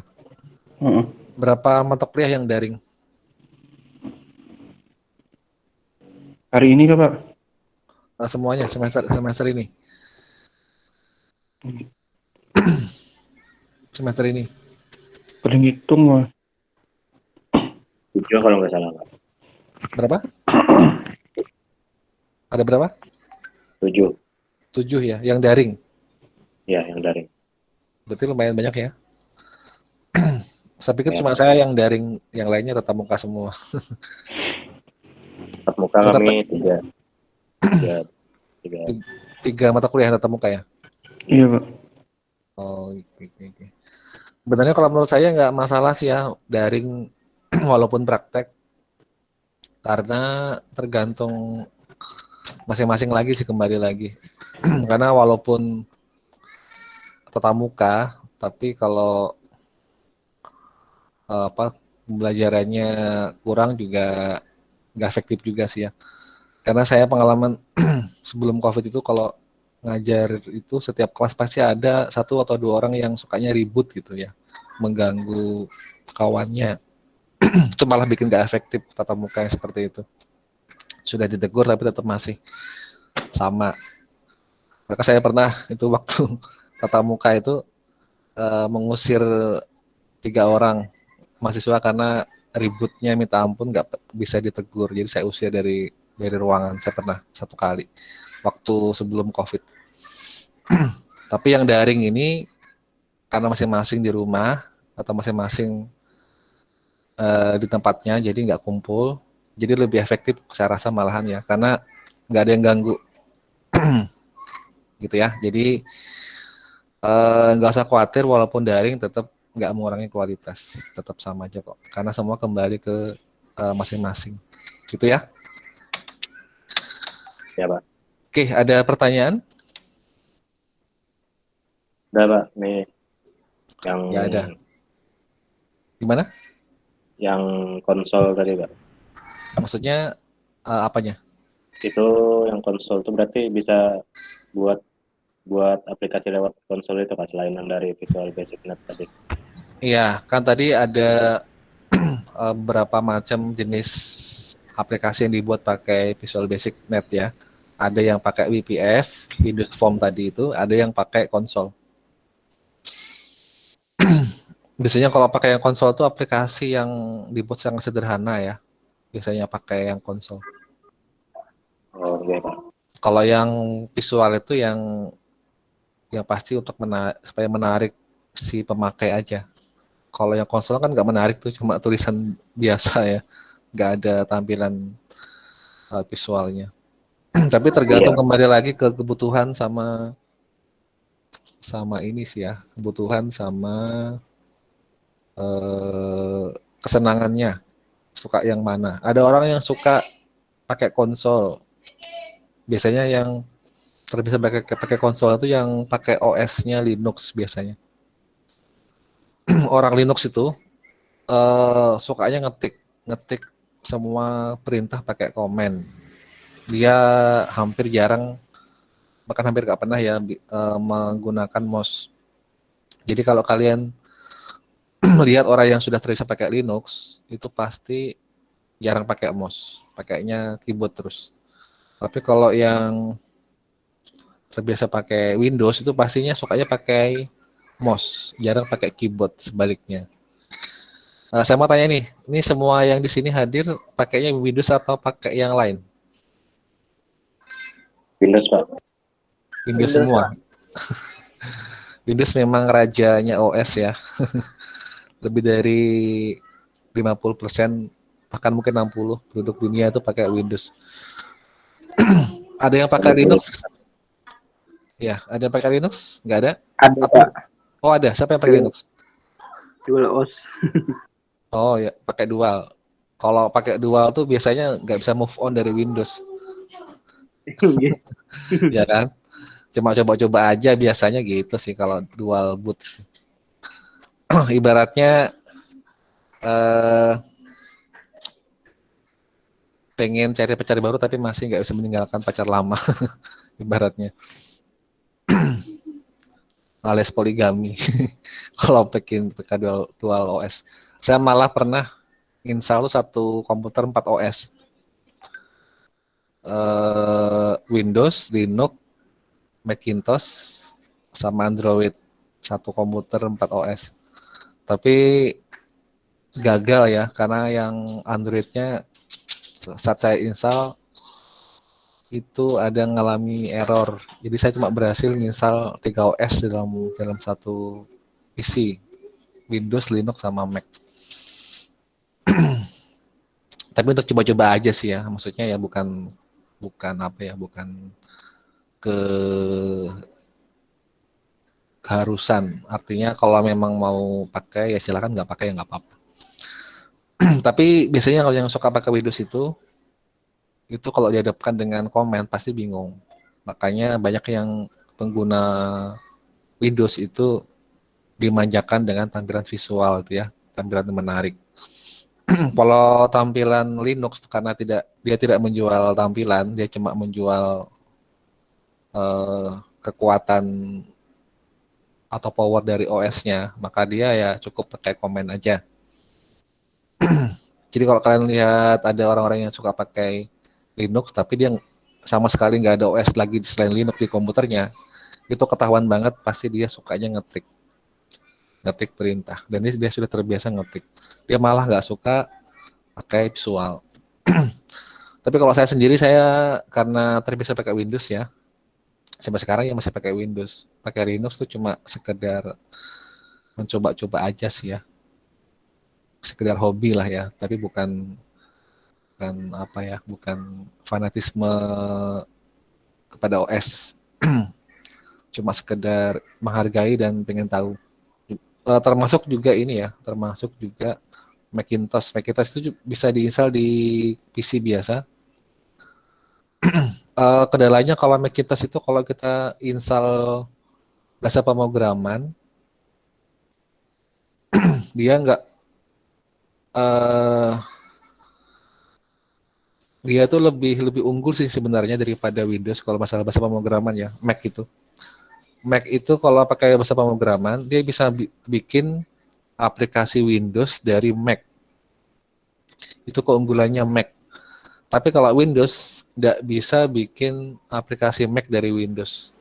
Heeh. Berapa mata kuliah yang daring? Hari ini kah, Pak? Semuanya semester ini. Semester ini. Paling hitung, Pak. 7 kalau nggak salah, Pak. Berapa? Ada berapa? 7. 7 ya, yang daring. Ya, yang daring. Berarti lumayan banyak ya. Saya pikir Ya. cuma saya yang daring, yang lainnya tatap muka semua. Tatap muka Oh, kami 3. 3. 3 mata kuliah tatap muka ya. Iya, Pak. Oh, oke. Sebenarnya kalau menurut saya nggak masalah sih ya daring walaupun praktek, karena tergantung masing-masing lagi sih, kembali lagi. Karena walaupun tatap muka, tapi kalau pembelajarannya kurang juga nggak efektif juga sih ya. Karena saya pengalaman sebelum COVID itu kalau ngajar itu setiap kelas pasti ada 1 atau 2 orang yang sukanya ribut gitu ya, mengganggu kawannya. Itu malah bikin nggak efektif tatap muka yang seperti itu. Sudah ditegur tapi tetap masih sama. Maka saya pernah itu waktu tatap muka itu mengusir 3 orang mahasiswa karena ributnya minta ampun, nggak bisa ditegur. Jadi saya usir dari ruangan. Saya pernah 1 kali waktu sebelum COVID. Tapi yang daring ini karena masing-masing di rumah atau masing-masing di tempatnya, jadi nggak kumpul, jadi lebih efektif saya rasa malahan ya, karena nggak ada yang ganggu. Gitu ya. Jadi nggak usah khawatir, walaupun daring tetap nggak mengurangi kualitas, tetap sama aja kok, karena semua kembali ke masing-masing. Gitu ya. Ya, Pak. Oke, ada pertanyaan? Udah, Pak. Nih yang Nggak ada. Gimana? yang konsol tadi, Pak. Maksudnya apanya? Itu yang konsol itu berarti bisa buat aplikasi lewat konsol itu, Pak, selain yang dari Visual Basic Net tadi. Iya, kan tadi ada beberapa macam jenis aplikasi yang dibuat pakai Visual Basic Net ya. Ada yang pakai WPF, Windows Form tadi itu, ada yang pakai konsol. Biasanya kalau pakai yang konsol itu aplikasi yang dibuat sangat sederhana ya. Biasanya pakai yang konsol. Oh, iya, Pak. Kalau yang visual itu yang pasti untuk supaya menarik si pemakai aja. Kalau yang konsol kan nggak menarik tuh, cuma tulisan biasa ya, nggak ada tampilan visualnya. Tapi tergantung kembali lagi ke kebutuhan sama ini sih ya, kebutuhan sama kesenangannya, suka yang mana. Ada orang yang suka pakai konsol, biasanya yang terbiasa pakai konsol itu yang pakai OS-nya Linux biasanya. Orang Linux itu sukanya ngetik semua perintah pakai komen. Dia hampir jarang, bahkan hampir nggak pernah ya menggunakan mouse. Jadi kalau kalian melihat orang yang sudah terbiasa pakai Linux, itu pasti jarang pakai mouse, pakainya keyboard terus. Tapi kalau yang terbiasa pakai Windows itu pastinya sukanya pakai mouse, jarang pakai keyboard, sebaliknya. Saya mau tanya nih, ini semua yang di sini hadir pakainya Windows atau pakai yang lain? Windows, Pak. Windows semua. Windows memang rajanya OS ya. Lebih dari 50%, bahkan mungkin 60% penduduk dunia itu pakai Windows. Ada yang pakai Linux? Ya, ada yang pakai Linux? Nggak ada? Ada, Pak. Oh, ada. Siapa yang pakai Linux? Dual OS. Oh ya, pakai dual. Kalau pakai dual tuh biasanya nggak bisa move on dari Windows. Ya kan? Cuma coba-coba aja biasanya gitu sih kalau dual boot. Ibaratnya pengen cari pacar baru tapi masih nggak bisa meninggalkan pacar lama. Ibaratnya. Alias poligami. Kalau pakai dual OS. Saya malah pernah install 1 komputer 4 OS. Windows, Linux, Macintosh, sama Android. 1 komputer 4 OS. Tapi gagal ya, karena yang Android-nya saat saya install itu ada ngalami error. Jadi saya cuma berhasil install 3 OS dalam satu PC, Windows, Linux, sama Mac. Tapi untuk coba-coba aja sih ya, maksudnya ya bukan keharusan. Artinya kalau memang mau pakai ya silakan, nggak pakai ya nggak apa-apa. Tapi biasanya kalau yang suka pakai Windows itu kalau dihadapkan dengan komen pasti bingung. Makanya banyak yang pengguna Windows itu dimanjakan dengan tampilan visual itu ya, tampilan menarik. Kalau tampilan Linux karena dia tidak menjual tampilan, dia cuma menjual kekuatan atau power dari OS-nya, maka dia ya cukup pakai komen aja. Jadi kalau kalian lihat ada orang-orang yang suka pakai Linux tapi dia sama sekali nggak ada OS lagi selain Linux di komputernya, itu ketahuan banget pasti dia sukanya ngetik perintah, dan dia sudah terbiasa ngetik. Dia malah nggak suka pakai visual. Tapi kalau saya sendiri, saya karena terbiasa pakai Windows ya, sampai sekarang ya masih pakai Windows. Pakai Linux tuh cuma sekedar mencoba-coba aja sih ya, sekedar hobi lah ya, tapi bukan fanatisme kepada OS. Cuma sekedar menghargai dan pengen tahu. Termasuk juga Macintosh itu bisa diinstal di PC biasa. Kendalanya kalau Macintosh itu kalau kita install bahasa pemrograman, dia dia tuh lebih unggul sih sebenarnya daripada Windows kalau masalah bahasa pemrograman ya. Mac itu kalau pakai bahasa pemrograman, dia bisa bikin aplikasi Windows dari Mac. Itu keunggulannya Mac. Tapi kalau Windows nggak bisa bikin aplikasi Mac dari Windows.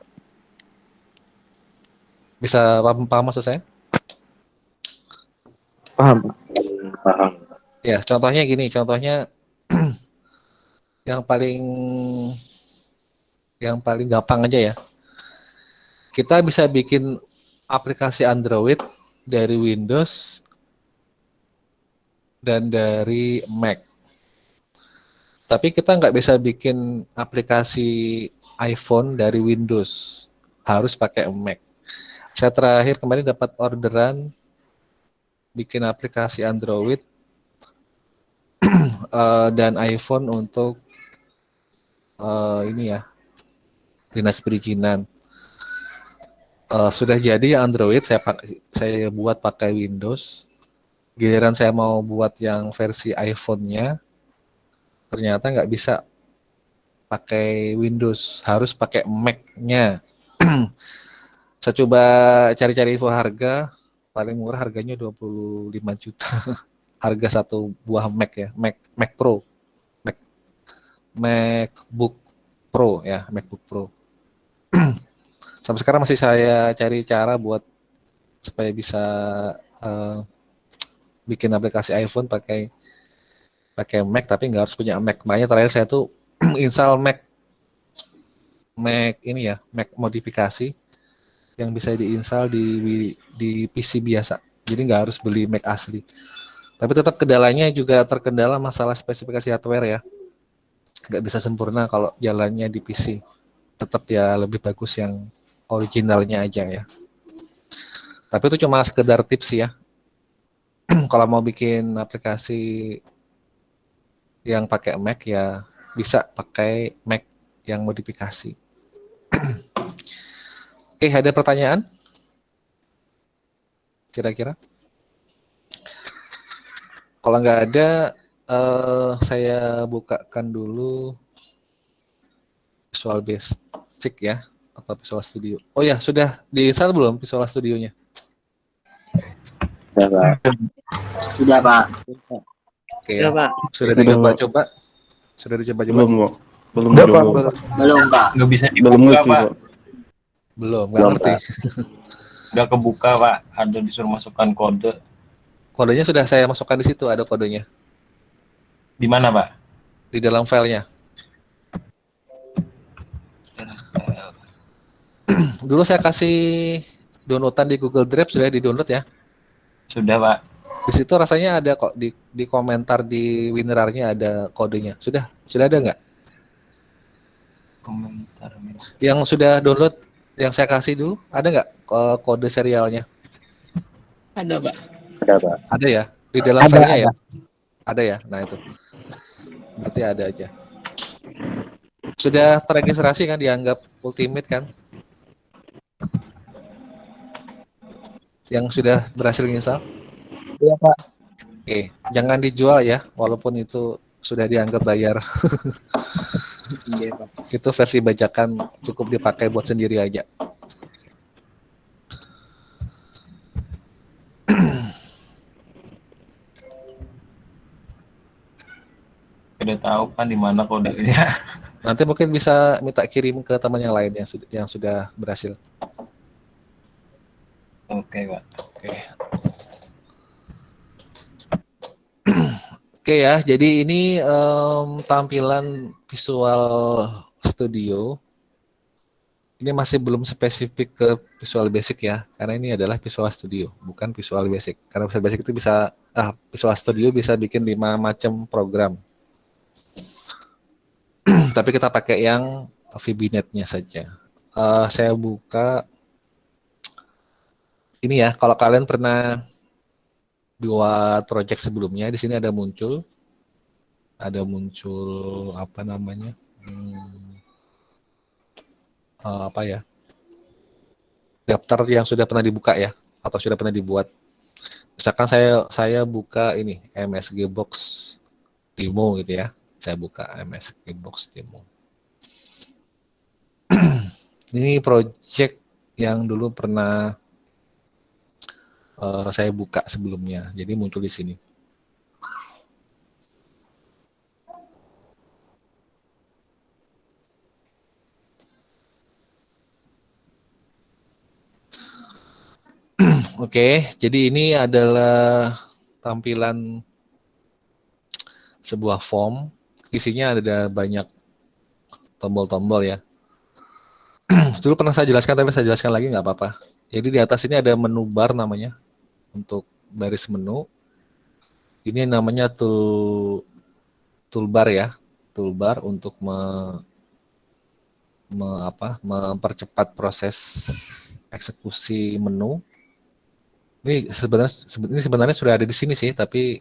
Bisa paham maksud saya? Paham. Paham. Ya, contohnya gini, yang paling gampang aja ya. Kita bisa bikin aplikasi Android dari Windows dan dari Mac. Tapi kita nggak bisa bikin aplikasi iPhone dari Windows. Harus pakai Mac. Saya terakhir kemarin dapat orderan bikin aplikasi Android dan iPhone untuk dinas perizinan. Sudah jadi Android, saya buat pakai Windows. Giliran saya mau buat yang versi iPhone-nya, ternyata nggak bisa pakai Windows, harus pakai Mac-nya. Saya coba cari-cari info harga, paling murah harganya 25 juta. Harga satu buah Mac ya, Mac Pro. MacBook Pro ya, MacBook Pro. Sampai sekarang masih saya cari cara buat supaya bisa bikin aplikasi iPhone pakai Mac, tapi nggak harus punya Mac. Makanya terakhir saya tuh install Mac ini ya, Mac modifikasi yang bisa diinstal di PC biasa. Jadi nggak harus beli Mac asli. Tapi tetap kendalanya juga terkendala masalah spesifikasi hardware ya. Nggak bisa sempurna kalau jalannya di PC. Tetap ya lebih bagus yang originalnya aja ya. Tapi itu cuma sekedar tips ya. Kalau mau bikin aplikasi yang pakai Mac ya bisa pakai Mac yang modifikasi. Oke, ada pertanyaan? Kira-kira? Kalau nggak ada, saya bukakan dulu Visual Basic ya, atau Visual Studio. Oh ya, sudah diinstal belum Visual Studio-nya? Ya, Pak. Sudah, Pak. Oke, Ya, Pak. sudah dicoba-coba? Sudah dicoba-coba? Belum, Pak. Belum Udah, coba. Pak. Belum, Pak. Nggak bisa Belum dibuka, ngerti, Pak. Pak. Belum, nggak Belum, ngerti. Pak. Nggak kebuka, Pak. Ada disuruh masukkan kode. Kodenya sudah saya masukkan di situ, ada kodenya. Di mana, Pak? Di dalam filenya. Dulu saya kasih downloadan di Google Drive, sudah di-download ya. Sudah, Pak. Di situ rasanya ada kok di komentar di WinRAR-nya ada kodenya. Sudah ada nggak? Komentar. Yang sudah download yang saya kasih dulu ada nggak kode serialnya? Ada, Pak. Ada, Pak. Ada ya? Di dalam Ada, filenya ada. ya? Ada ya? Nah itu. Berarti ada aja. Sudah terregistrasi kan, dianggap ultimate kan? Yang sudah berhasil install? Iya, Pak. Oke, jangan dijual ya, walaupun itu sudah dianggap bayar. Iya, Pak. Itu versi bajakan, cukup dipakai buat sendiri aja. Udah tahu kan di mana kodenya. Nanti mungkin bisa minta kirim ke teman yang lain yang sudah berhasil. Oke, Pak. Oke. Oke ya, jadi ini tampilan Visual Studio. Ini masih belum spesifik ke Visual Basic ya, karena ini adalah Visual Studio, bukan Visual Basic. Karena Visual Basic itu bisa, Visual Studio bisa bikin 5 macam program. Tapi kita pakai yang VB-Net-nya saja. Saya buka ini ya, kalau kalian pernah buat project sebelumnya, di sini ada muncul apa namanya? Apa ya? Daftar yang sudah pernah dibuka ya, atau sudah pernah dibuat. Misalkan saya buka ini MSG Box demo gitu ya. Saya buka MSG Box demo. Ini project yang dulu pernah saya buka sebelumnya, jadi muncul di sini. Oke, jadi ini adalah tampilan sebuah form. Isinya ada banyak tombol-tombol ya. Dulu pernah saya jelaskan, tapi saya jelaskan lagi nggak apa-apa. Jadi di atas ini ada menu bar namanya untuk baris menu. Ini namanya toolbar ya, toolbar untuk mempercepat proses eksekusi menu. Ini sebenarnya sudah ada di sini sih, tapi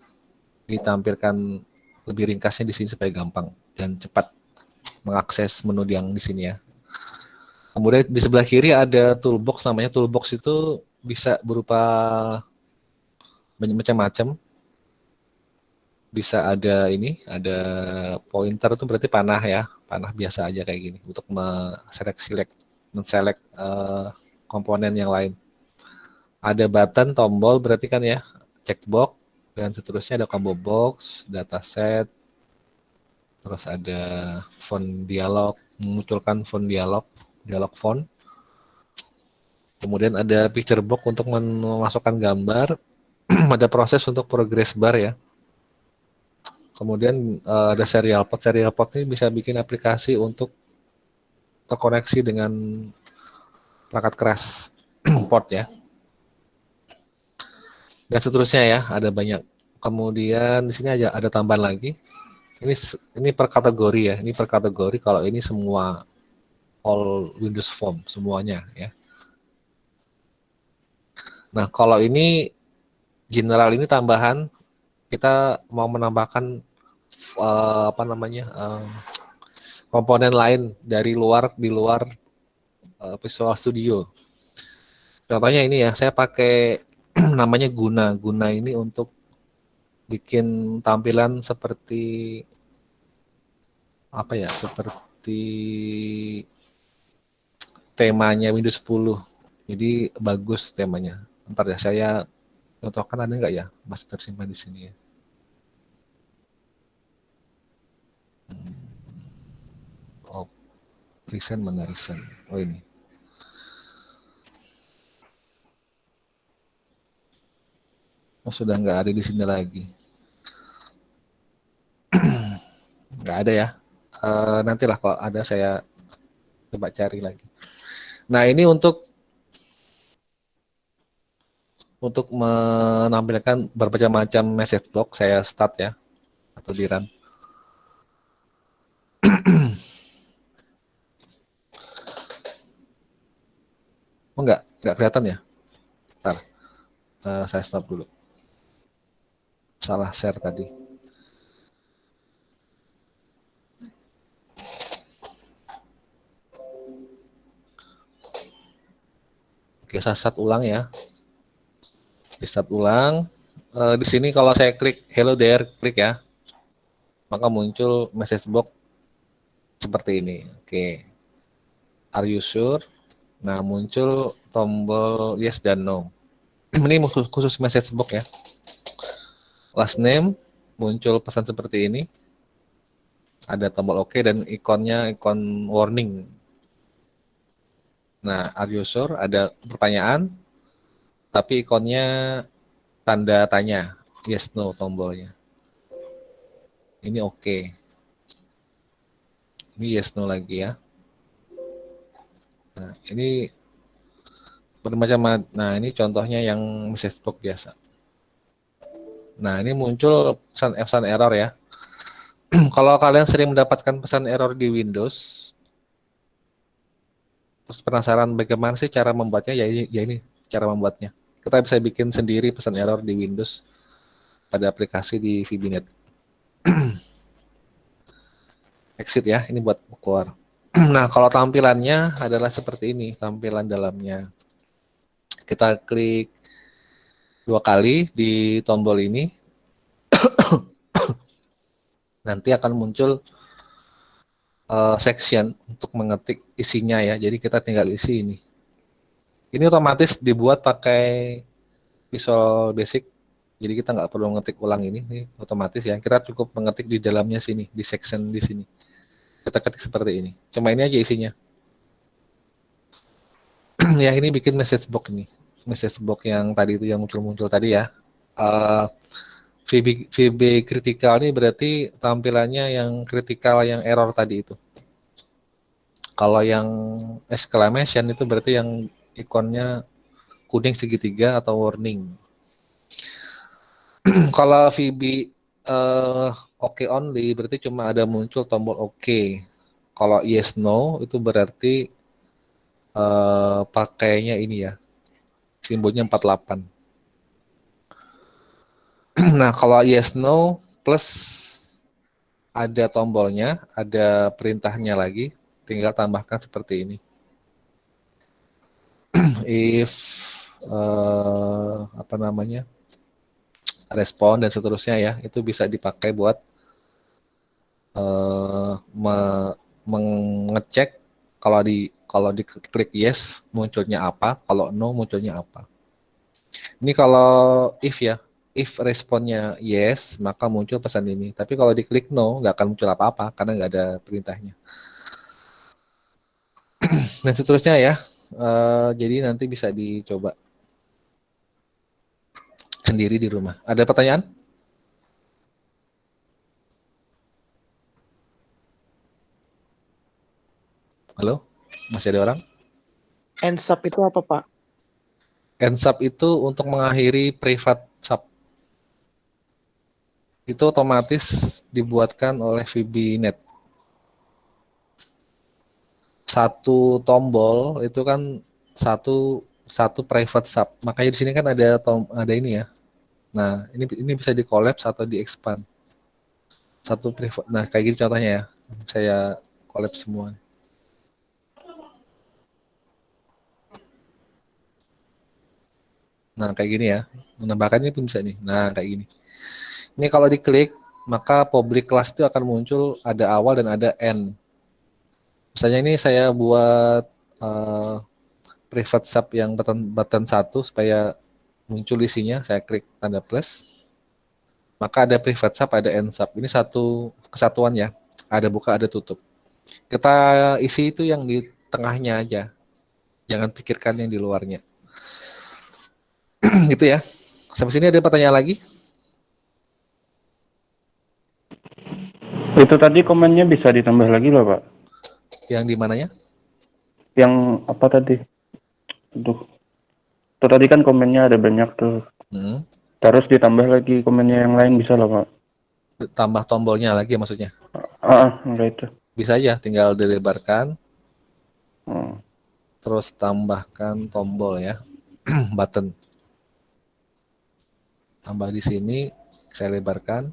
ditampilkan lebih ringkasnya di sini supaya gampang dan cepat mengakses menu yang di sini ya. Kemudian di sebelah kiri ada toolbox, namanya toolbox itu bisa berupa macam-macam. Bisa ada ada pointer itu berarti panah ya, panah biasa aja kayak gini untuk men-select komponen yang lain. Ada button, tombol berarti kan ya, checkbox, dan seterusnya ada combo box, dataset, terus ada font dialog, memunculkan font dialog font. Kemudian ada picture box untuk memasukkan gambar, ada proses untuk progress bar ya. Kemudian ada serial port. Serial port ini bisa bikin aplikasi untuk terkoneksi dengan perangkat keras port ya. Dan seterusnya ya, ada banyak. Kemudian di sini ada tambahan lagi. Ini per kategori ya. Ini per kategori, kalau ini semua all Windows Form semuanya ya. Nah, kalau ini general, ini tambahan, kita mau menambahkan komponen lain di luar Visual Studio. Contohnya ini ya, saya pakai namanya Guna. Guna ini untuk bikin tampilan seperti apa ya? Seperti temanya Windows 10. Jadi bagus temanya. Ntar ya, saya contohkan, ada nggak ya? Masih tersimpan di sini ya. Oh, recent mana recent? Oh ini. Oh, sudah nggak ada di sini lagi. Nggak ada ya. Nantilah kalau ada saya coba cari lagi. Nah, ini untuk menampilkan berbagai macam message block, saya start ya, atau di run. Oh, enggak kelihatan ya? Bentar, saya stop dulu. Salah share tadi. Oke, saya start ulang ya. Di start ulang. Di sini kalau saya klik hello there, klik ya, maka muncul message box seperti ini. Oke, are you sure? Nah, muncul tombol yes dan no. Ini khusus message box ya. Last name, muncul pesan seperti ini. Ada tombol oke dan ikonnya ikon warning. Nah, are you sure? Ada pertanyaan, tapi ikonnya tanda tanya, yes no tombolnya. Ini oke. Ini yes no lagi ya. Nah, ini bermacam. Nah, ini contohnya yang message box biasa. Nah, ini muncul pesan error ya. Kalau kalian sering mendapatkan pesan error di Windows, terus penasaran bagaimana sih cara membuatnya, ya ini cara membuatnya. Kita bisa bikin sendiri pesan error di Windows pada aplikasi di VBNet. Exit ya, ini buat keluar. Nah, kalau tampilannya adalah seperti ini, tampilan dalamnya. Kita klik 2 kali di tombol ini. Nanti akan muncul section untuk mengetik isinya ya. Jadi kita tinggal isi ini. Ini otomatis dibuat pakai Visual Basic. Jadi kita nggak perlu ngetik ulang ini otomatis ya. Kita cukup mengetik di dalamnya sini, di section di sini. Kita ketik seperti ini. Cuma ini aja isinya. Ya, ini bikin message box ini. Message box yang tadi itu yang muncul tadi ya. VB kritikal ini berarti tampilannya yang kritikal, yang error tadi itu. Kalau yang exclamation itu berarti yang ikonnya kuning segitiga atau warning. Kalau VB OK only berarti cuma ada muncul tombol OK. Kalau yes no itu berarti pakainya ini ya, simbolnya 48. Nah, kalau yes no plus ada tombolnya, ada perintahnya lagi, tinggal tambahkan seperti ini. If respon dan seterusnya ya, itu bisa dipakai buat mengecek kalau diklik yes munculnya apa, kalau no munculnya apa. Ini kalau if ya. If responnya yes, maka muncul pesan ini. Tapi kalau diklik no, nggak akan muncul apa-apa karena nggak ada perintahnya. Dan seterusnya ya. Jadi nanti bisa dicoba sendiri di rumah. Ada pertanyaan? Halo? Masih ada orang? Ends up itu apa, Pak? Ends up itu untuk mengakhiri private sub. Itu otomatis dibuatkan oleh VBNet. Satu tombol itu kan satu private sub. Makanya di sini kan ada ini ya. Nah, ini bisa di-collapse atau di-expand. Satu private. Nah, kayak gini contohnya ya. Saya collapse semua. Nah, kayak gini ya. Menambahkannya pun bisa nih. Nah, kayak gini. Ini kalau diklik, maka public class itu akan muncul ada awal dan ada end. Misalnya ini saya buat private sub yang button 1 supaya muncul isinya, saya klik tanda plus. Maka ada private sub, ada end sub. Ini satu kesatuan ya. Ada buka, ada tutup. Kita isi itu yang di tengahnya aja. Jangan pikirkan yang di luarnya. Gitu ya. Sampai sini ada pertanyaan lagi? Itu tadi komennya bisa ditambah lagi loh, Pak. Yang di mananya? Yang apa tadi? Aduh. Tuh tadi kan komennya ada banyak tuh. Hmm. Terus ditambah lagi komennya yang lain bisa lah, Pak. Tambah tombolnya lagi maksudnya. Enggak itu. Bisa aja, tinggal dilebarkan, Hmm. terus tambahkan tombol ya, button. Tambah di sini, saya lebarkan.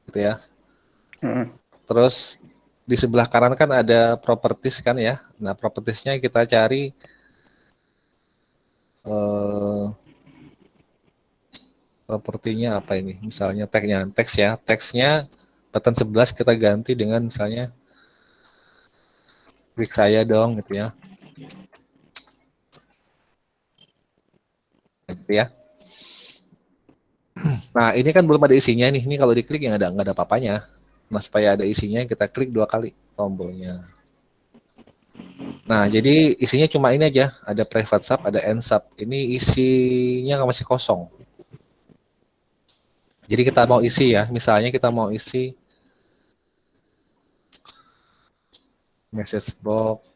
Gitu ya. Terus di sebelah kanan kan ada properties kan ya. Nah, propertiesnya kita cari propertinya apa ini? Misalnya teks ya. Teksnya button 11 kita ganti dengan misalnya klik saya dong gitu ya. Gitu ya. Nah, ini kan belum ada isinya nih. Ini kalau diklik ya nggak ada apa-apanya. Nah, supaya ada isinya kita klik 2 kali tombolnya. Nah, jadi isinya cuma ini aja. Ada private sub, ada end sub. Ini isinya masih kosong. Jadi kita mau isi ya. Misalnya kita mau isi message box.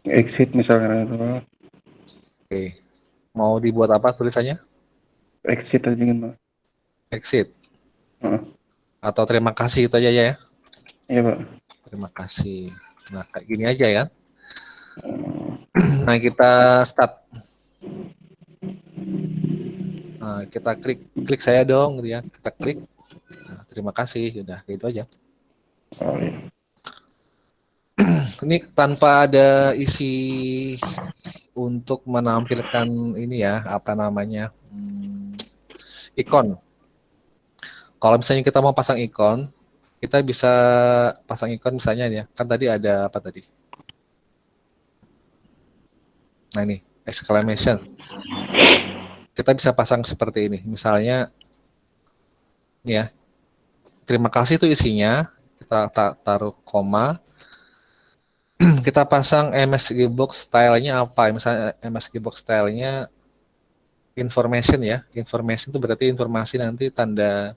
Exit misalnya itu, Pak. Oke. Mau dibuat apa tulisannya? Exit aja gitu, Pak. Exit. Heeh. Atau terima kasih itu aja ya. Iya, Pak. Terima kasih. Nah, kayak gini aja ya. Nah, kita start. Nah, kita klik saya dong gitu ya. Kita klik. Nah, terima kasih. Udah gitu aja. Oh, iya. Ini tanpa ada isi untuk menampilkan ini ya, apa namanya, ikon. Kalau misalnya kita mau pasang ikon, kita bisa pasang ikon misalnya ya, kan tadi ada apa tadi? Nah ini, exclamation. Kita bisa pasang seperti ini, misalnya, ini ya, terima kasih itu isinya, kita taruh koma, kita pasang MSG box stylenya apa? Misalnya MSG box stylenya information ya. Information itu berarti informasi, nanti tanda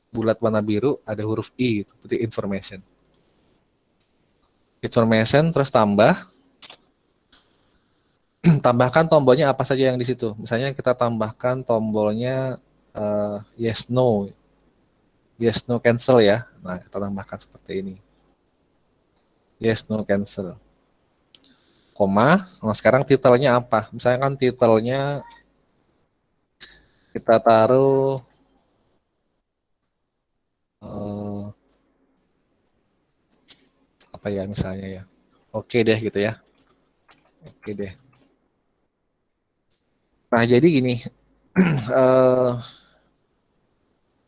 bulat warna biru ada huruf I, itu berarti information. Information terus tambahkan tombolnya apa saja yang di situ. Misalnya kita tambahkan tombolnya yes no cancel ya. Nah, kita tambahkan seperti ini. Yes, no, cancel. Koma. Nah, sekarang titelnya apa? Misalnya kan titelnya kita taruh apa ya misalnya ya. Oke deh gitu ya. Oke deh. Nah, jadi gini.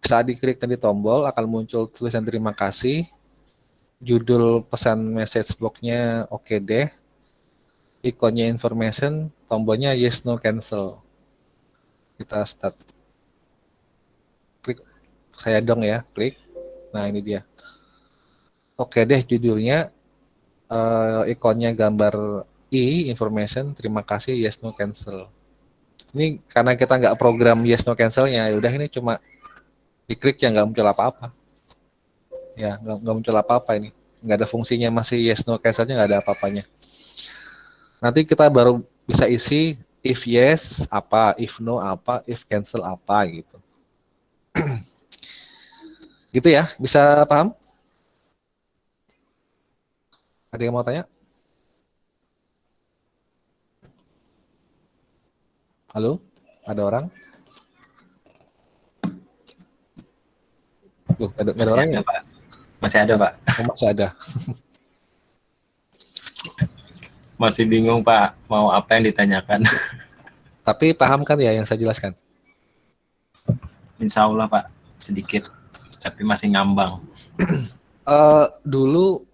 Saat diklik tadi tombol akan muncul tulisan terima kasih. Judul pesan message box-nya oke deh. Ikonnya information, tombolnya yes no cancel. Kita start. Klik saya dong ya, klik. Nah, ini dia. Oke deh judulnya, ikonnya gambar I, information, terima kasih, yes no cancel. Ini karena kita nggak program yes no cancelnya, udah ini cuma diklik ya nggak muncul apa-apa. Ya, nggak muncul apa-apa ini. Nggak ada fungsinya, masih yes no cancelnya nggak ada apa-apanya. Nanti kita baru bisa isi if yes apa, if no apa, if cancel apa gitu. Gitu ya, bisa paham? Ada yang mau tanya? Halo? Ada orang? Loh, ada orang ya? Pak. Masih ada, Pak. Oh, masih ada. Masih bingung, Pak. Mau apa yang ditanyakan? Tapi paham kan ya yang saya jelaskan? Insya Allah, Pak. Sedikit. Tapi masih ngambang. Dulu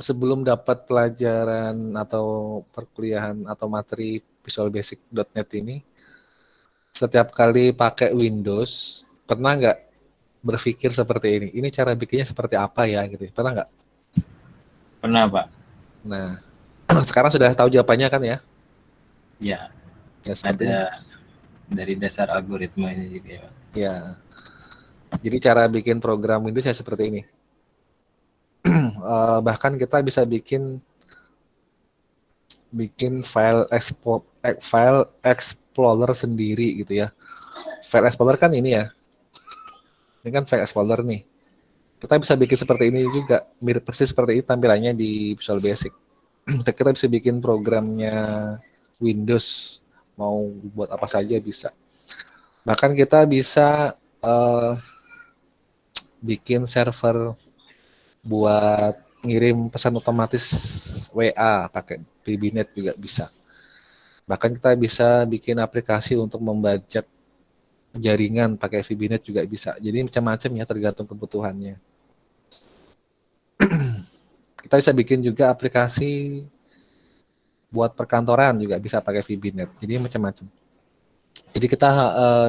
sebelum dapat pelajaran atau perkuliahan atau materi Visual Basic.net ini, setiap kali pakai Windows, pernah nggak berpikir seperti ini? Ini cara bikinnya seperti apa ya gitu? Pernah nggak? Pernah, Pak. Nah, sekarang sudah tahu jawabannya kan ya? Ya, Ya seperti ada dari dasar algoritma ini juga ya, Pak. ya. Jadi cara bikin program Windows ya seperti ini. Bahkan kita bisa bikin file explorer sendiri gitu ya. File explorer kan ini ya. Ini kan file explorer nih. Kita bisa bikin seperti ini juga, mirip persis seperti ini tampilannya di Visual Basic. Kita bisa bikin programnya Windows, mau buat apa saja bisa. Bahkan kita bisa bikin server buat ngirim pesan otomatis WA pakai VBNet juga bisa. Bahkan kita bisa bikin aplikasi untuk membajak jaringan pakai VBNet juga bisa. Jadi macam-macam ya tergantung kebutuhannya. Kita bisa bikin juga aplikasi buat perkantoran juga bisa pakai VBNet. Jadi macam-macam. Jadi kita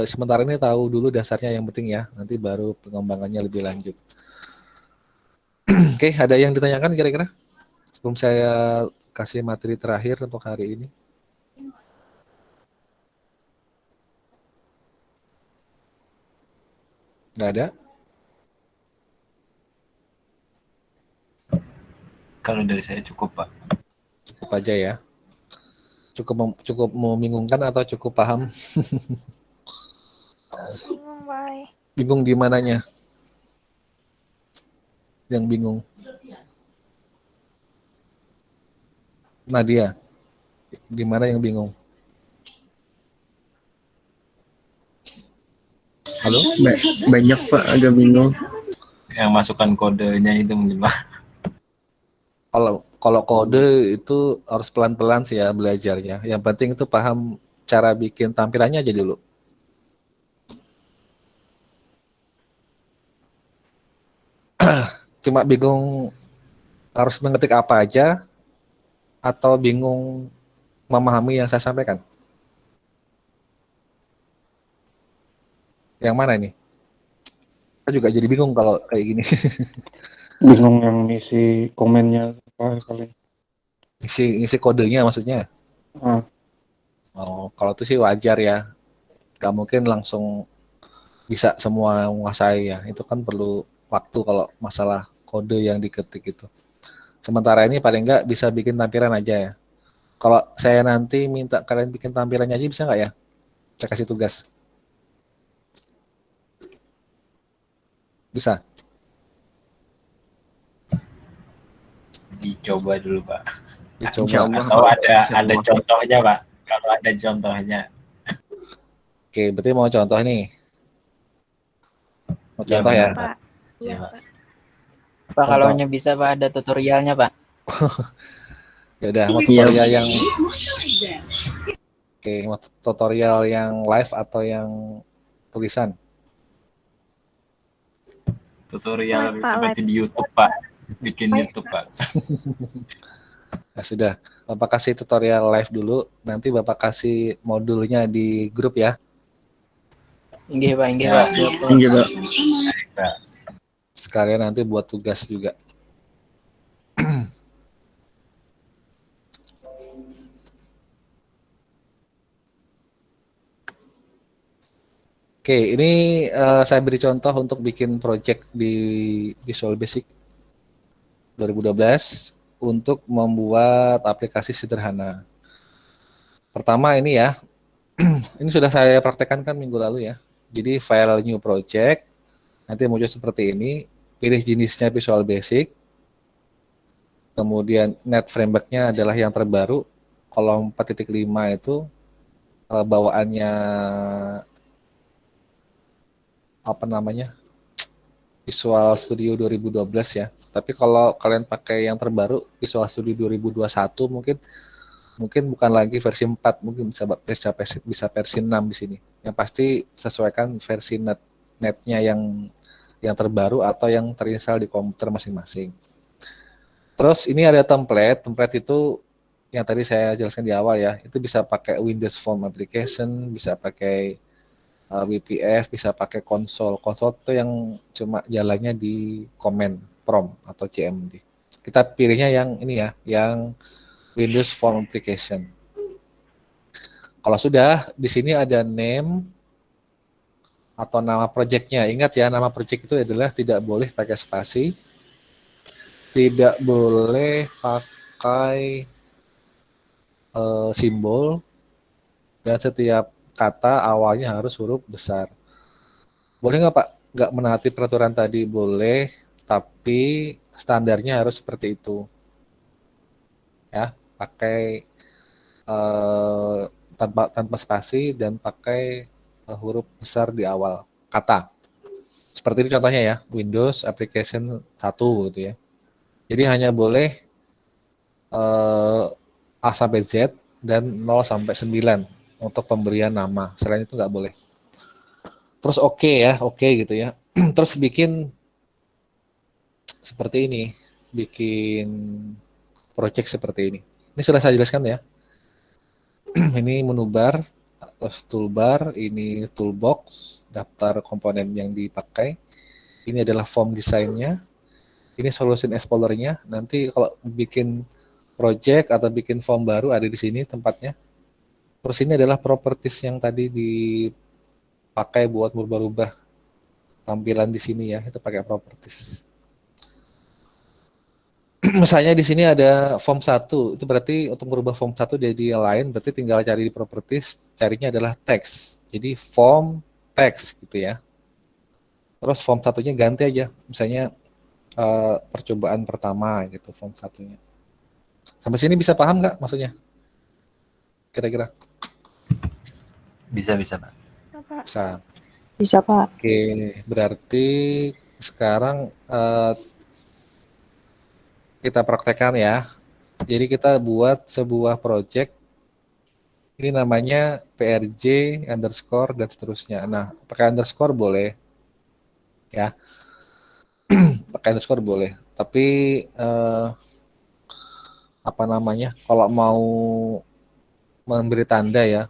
sementara ini tahu dulu dasarnya yang penting ya. Nanti baru pengembangannya lebih lanjut. Oke, ada yang ditanyakan kira-kira? Sebelum saya kasih materi terakhir untuk hari ini. Nggak ada? Kalau dari saya cukup, Pak. Cukup aja ya. Cukup membingungkan atau cukup paham? Bingung, Bay. Bingung di mananya? Yang bingung. Nadia, di mana yang bingung? Halo? Banyak Pak, agak bingung. Yang masukkan kodenya itu mungkin, Pak. Kalau kode itu harus pelan-pelan sih ya belajarnya. Yang penting itu paham cara bikin tampilannya aja dulu. Cuma bingung harus mengetik apa aja atau bingung memahami yang saya sampaikan? Yang mana ini? Saya juga jadi bingung kalau kayak gini. Bingung yang ngisi komennya apa kali. Ngisi kodenya maksudnya. Ah, Oh, kalau itu sih wajar ya. Gak mungkin langsung bisa semua menguasai ya. Itu kan perlu waktu kalau masalah kode yang diketik itu. Sementara ini paling nggak bisa bikin tampilan aja ya. Kalau saya nanti minta kalian bikin tampilannya aja bisa nggak ya? Saya kasih tugas. Bisa? Dicoba dulu, Pak. Dicoba. Atau ada contohnya, Pak. Kalau ada contohnya. Oke, berarti mau contoh nih. Mau Iya, contoh ya? benar, Pak. Iya, Iya, Pak. Pak, kalau hanya bisa Pak ada tutorialnya Pak. Ya udah, mau tutorial yang mau tutorial yang live atau yang tulisan? Tutorial Live, Pak, seperti di YouTube, Pak. Bikin Live, YouTube, Pak. Nah, sudah. Bapak kasih tutorial live dulu, nanti Bapak kasih modulnya di grup ya. Inggih Pak, inggih Ya. Pak. Iya Pak. Pak. Sekalian nanti buat tugas juga. Oke, ini saya beri contoh untuk bikin project di Visual Basic 2012 untuk membuat aplikasi sederhana. Pertama ini ya, ini sudah saya praktekkan kan minggu lalu ya. Jadi file new project, nanti muncul seperti ini, pilih jenisnya Visual Basic, kemudian net framework-nya adalah yang terbaru, kolom 4.5 itu bawaannya apa namanya, Visual Studio 2012 ya. Tapi kalau kalian pakai yang terbaru Visual Studio 2021 mungkin bukan lagi versi 4, mungkin bisa versi 6 di sini. Yang pasti sesuaikan versi netnya yang terbaru atau yang terinstall di komputer masing-masing. Terus ini ada template itu yang tadi saya jelaskan di awal ya, itu bisa pakai Windows Form Application, bisa pakai WPF, bisa pakai konsol itu yang cuma jalannya di command prompt atau CMD. Kita pilihnya yang ini ya, yang Windows Form Application. Kalau sudah, di sini ada name, atau nama projectnya. Ingat ya, nama project itu adalah tidak boleh pakai spasi, tidak boleh pakai simbol, dan setiap kata awalnya harus huruf besar. Boleh nggak Pak? Nggak menaati peraturan tadi? Boleh, tapi standarnya harus seperti itu. Ya, pakai tanpa spasi dan pakai huruf besar di awal kata. Seperti ini contohnya ya, Windows Application 1 gitu ya. Jadi hanya boleh A sampai Z dan 0 sampai 9 untuk pemberian nama. Selain itu nggak boleh. Terus oke ya, oke gitu ya. Terus bikin seperti ini, bikin project seperti ini. Ini sudah saya jelaskan ya. Ini menu bar, toolbar, ini toolbox, daftar komponen yang dipakai. Ini adalah form desainnya. Ini solution explorer-nya. Nanti kalau bikin project atau bikin form baru ada di sini tempatnya. Terus ini adalah properties yang tadi dipakai buat merubah-rubah tampilan di sini ya. Itu pakai properties. Misalnya di sini ada form 1, itu berarti untuk merubah form 1 jadi yang lain, berarti tinggal cari di properties, carinya adalah text. Jadi form text gitu ya. Terus form 1-nya ganti aja, misalnya percobaan pertama gitu form 1-nya. Sampai sini bisa paham nggak maksudnya? Kira-kira? Bisa Pak. Bisa. Bisa, Pak. Oke, berarti sekarang kita praktekkan ya. Jadi kita buat sebuah project, ini namanya PRJ underscore dan seterusnya. Nah, pakai underscore boleh ya, pakai underscore boleh. Tapi apa namanya? Kalau mau memberi tanda ya,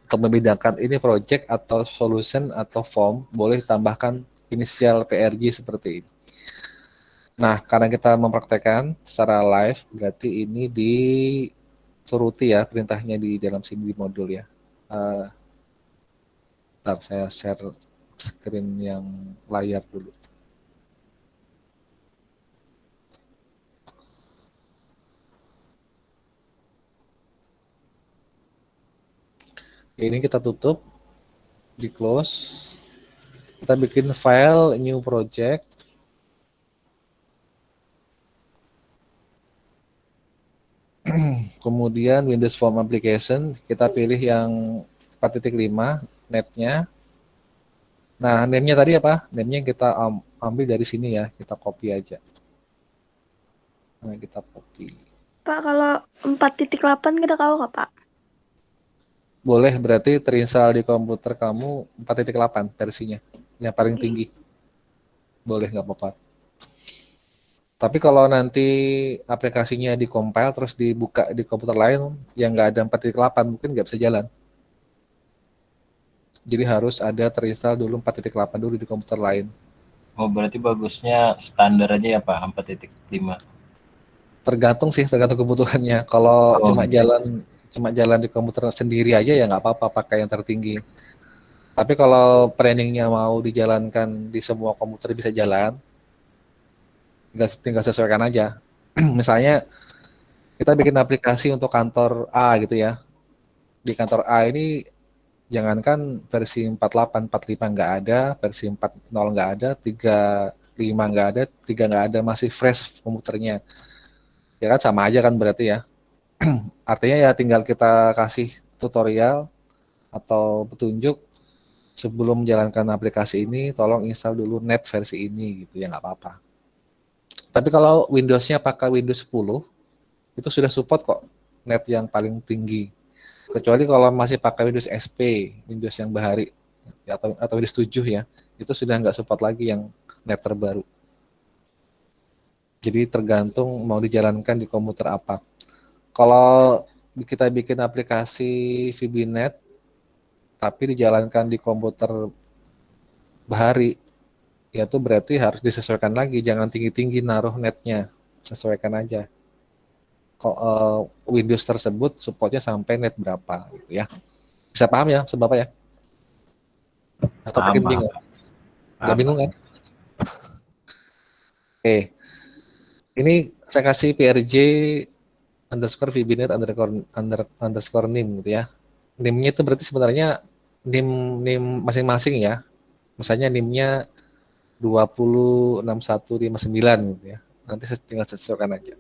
untuk membedakan ini project atau solution atau form, boleh tambahkan inisial PRJ seperti ini. Nah, karena kita mempraktekkan secara live, berarti ini dituruti ya perintahnya di dalam sini di modul ya. Bentar, saya share screen yang layar dulu. Ini kita tutup, di close. Kita bikin file new project. Kemudian Windows Form Application, kita pilih yang 4.5 netnya. Nah, name-nya tadi apa? Name-nya kita ambil dari sini ya, kita copy aja. Nah, kita copy. Pak, kalau 4.8 kita tahu nggak, Pak? Boleh, berarti terinstall di komputer kamu 4.8 versinya, yang paling tinggi. Boleh, nggak apa-apa. Tapi kalau nanti aplikasinya di-compile terus dibuka di komputer lain yang nggak ada 4.8 mungkin nggak bisa jalan. Jadi harus ada terinstall dulu 4.8 dulu di komputer lain. Oh, berarti bagusnya standar aja ya Pak, 4.5. Tergantung kebutuhannya. Kalau cuma jalan di komputer sendiri aja ya nggak apa-apa pakai yang tertinggi. Tapi kalau planningnya mau dijalankan di semua komputer bisa jalan, tinggal sesuaikan aja. Misalnya kita bikin aplikasi untuk kantor A gitu ya. Di kantor A ini jangankan versi 48, 45 nggak ada, versi 40 nggak ada, 35 nggak ada, 3 nggak ada, masih fresh komputernya. Ya kan sama aja kan berarti ya. Artinya ya tinggal kita kasih tutorial atau petunjuk sebelum menjalankan aplikasi ini, tolong install dulu net versi ini gitu ya, nggak apa-apa. Tapi kalau Windows-nya pakai Windows 10, itu sudah support kok net yang paling tinggi. Kecuali kalau masih pakai Windows XP, Windows yang bahari, ya, atau Windows 7 ya, itu sudah nggak support lagi yang net terbaru. Jadi tergantung mau dijalankan di komputer apa. Kalau kita bikin aplikasi VBNet, tapi dijalankan di komputer bahari, ya itu berarti harus disesuaikan lagi, jangan tinggi-tinggi naruh netnya, sesuaikan aja. Windows tersebut supportnya sampai net berapa gitu ya. Bisa paham ya sebab apa ya? Atau Paham, makin paham. bingung? Nggak Paham. bingung kan? Oke, ini saya kasih PRJ underscore VBNet underscore NIM gitu ya. NIM-nya itu berarti sebenarnya NIM masing-masing ya. Misalnya NIM-nya 206159 gitu ya. Nanti saya tinggal sesuaikan aja.